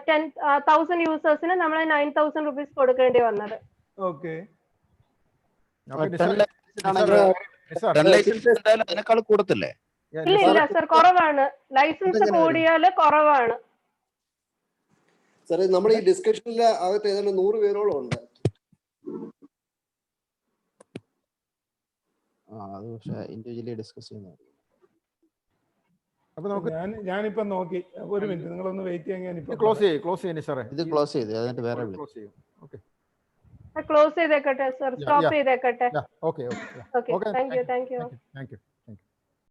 1000 യൂസേഴ്സിന് നമ്മൾ 9000 റുപ്പീസ് കൊടുക്കേണ്ടി വന്നത്. ഓക്കെ. അതിനേക്കാൾ കൂടത്തില്ലേ? ഇല്ല ഇല്ല സർ, കുറവാണ്. ലൈസൻസ് കൂടിയാല് കുറവാണ്. സാറേ, നമ്മുടെ ഈ ഡിസ്കഷനിലെ അകത്ത് ഏതാണ്ട് 100 പേരോളം ഉണ്ട്. അത് പക്ഷേ ഇൻഡിവിജ്വലി ഡിസ്കസ് ചെയ്യുന്നത്. അപ്പൊ നമുക്ക് ഞാനിപ്പോ നോക്കി, ഒരു മിനിറ്റ് നിങ്ങളൊന്ന് വെയിറ്റ് ചെയ്യാൻ. ക്ലോസ് ചെയ്യും സാറേ, ഇത് ക്ലോസ് ചെയ്ത് അതിന്റെ വേറെ ക്ലോസ് ചെയ്യും. ഓക്കെ, ക്ലോസ് ചെയ്തേക്കട്ടെ സർ, സ്റ്റോപ്പ് ചെയ്തേക്കട്ടെ. Okay. Okay, thank you. Thank U.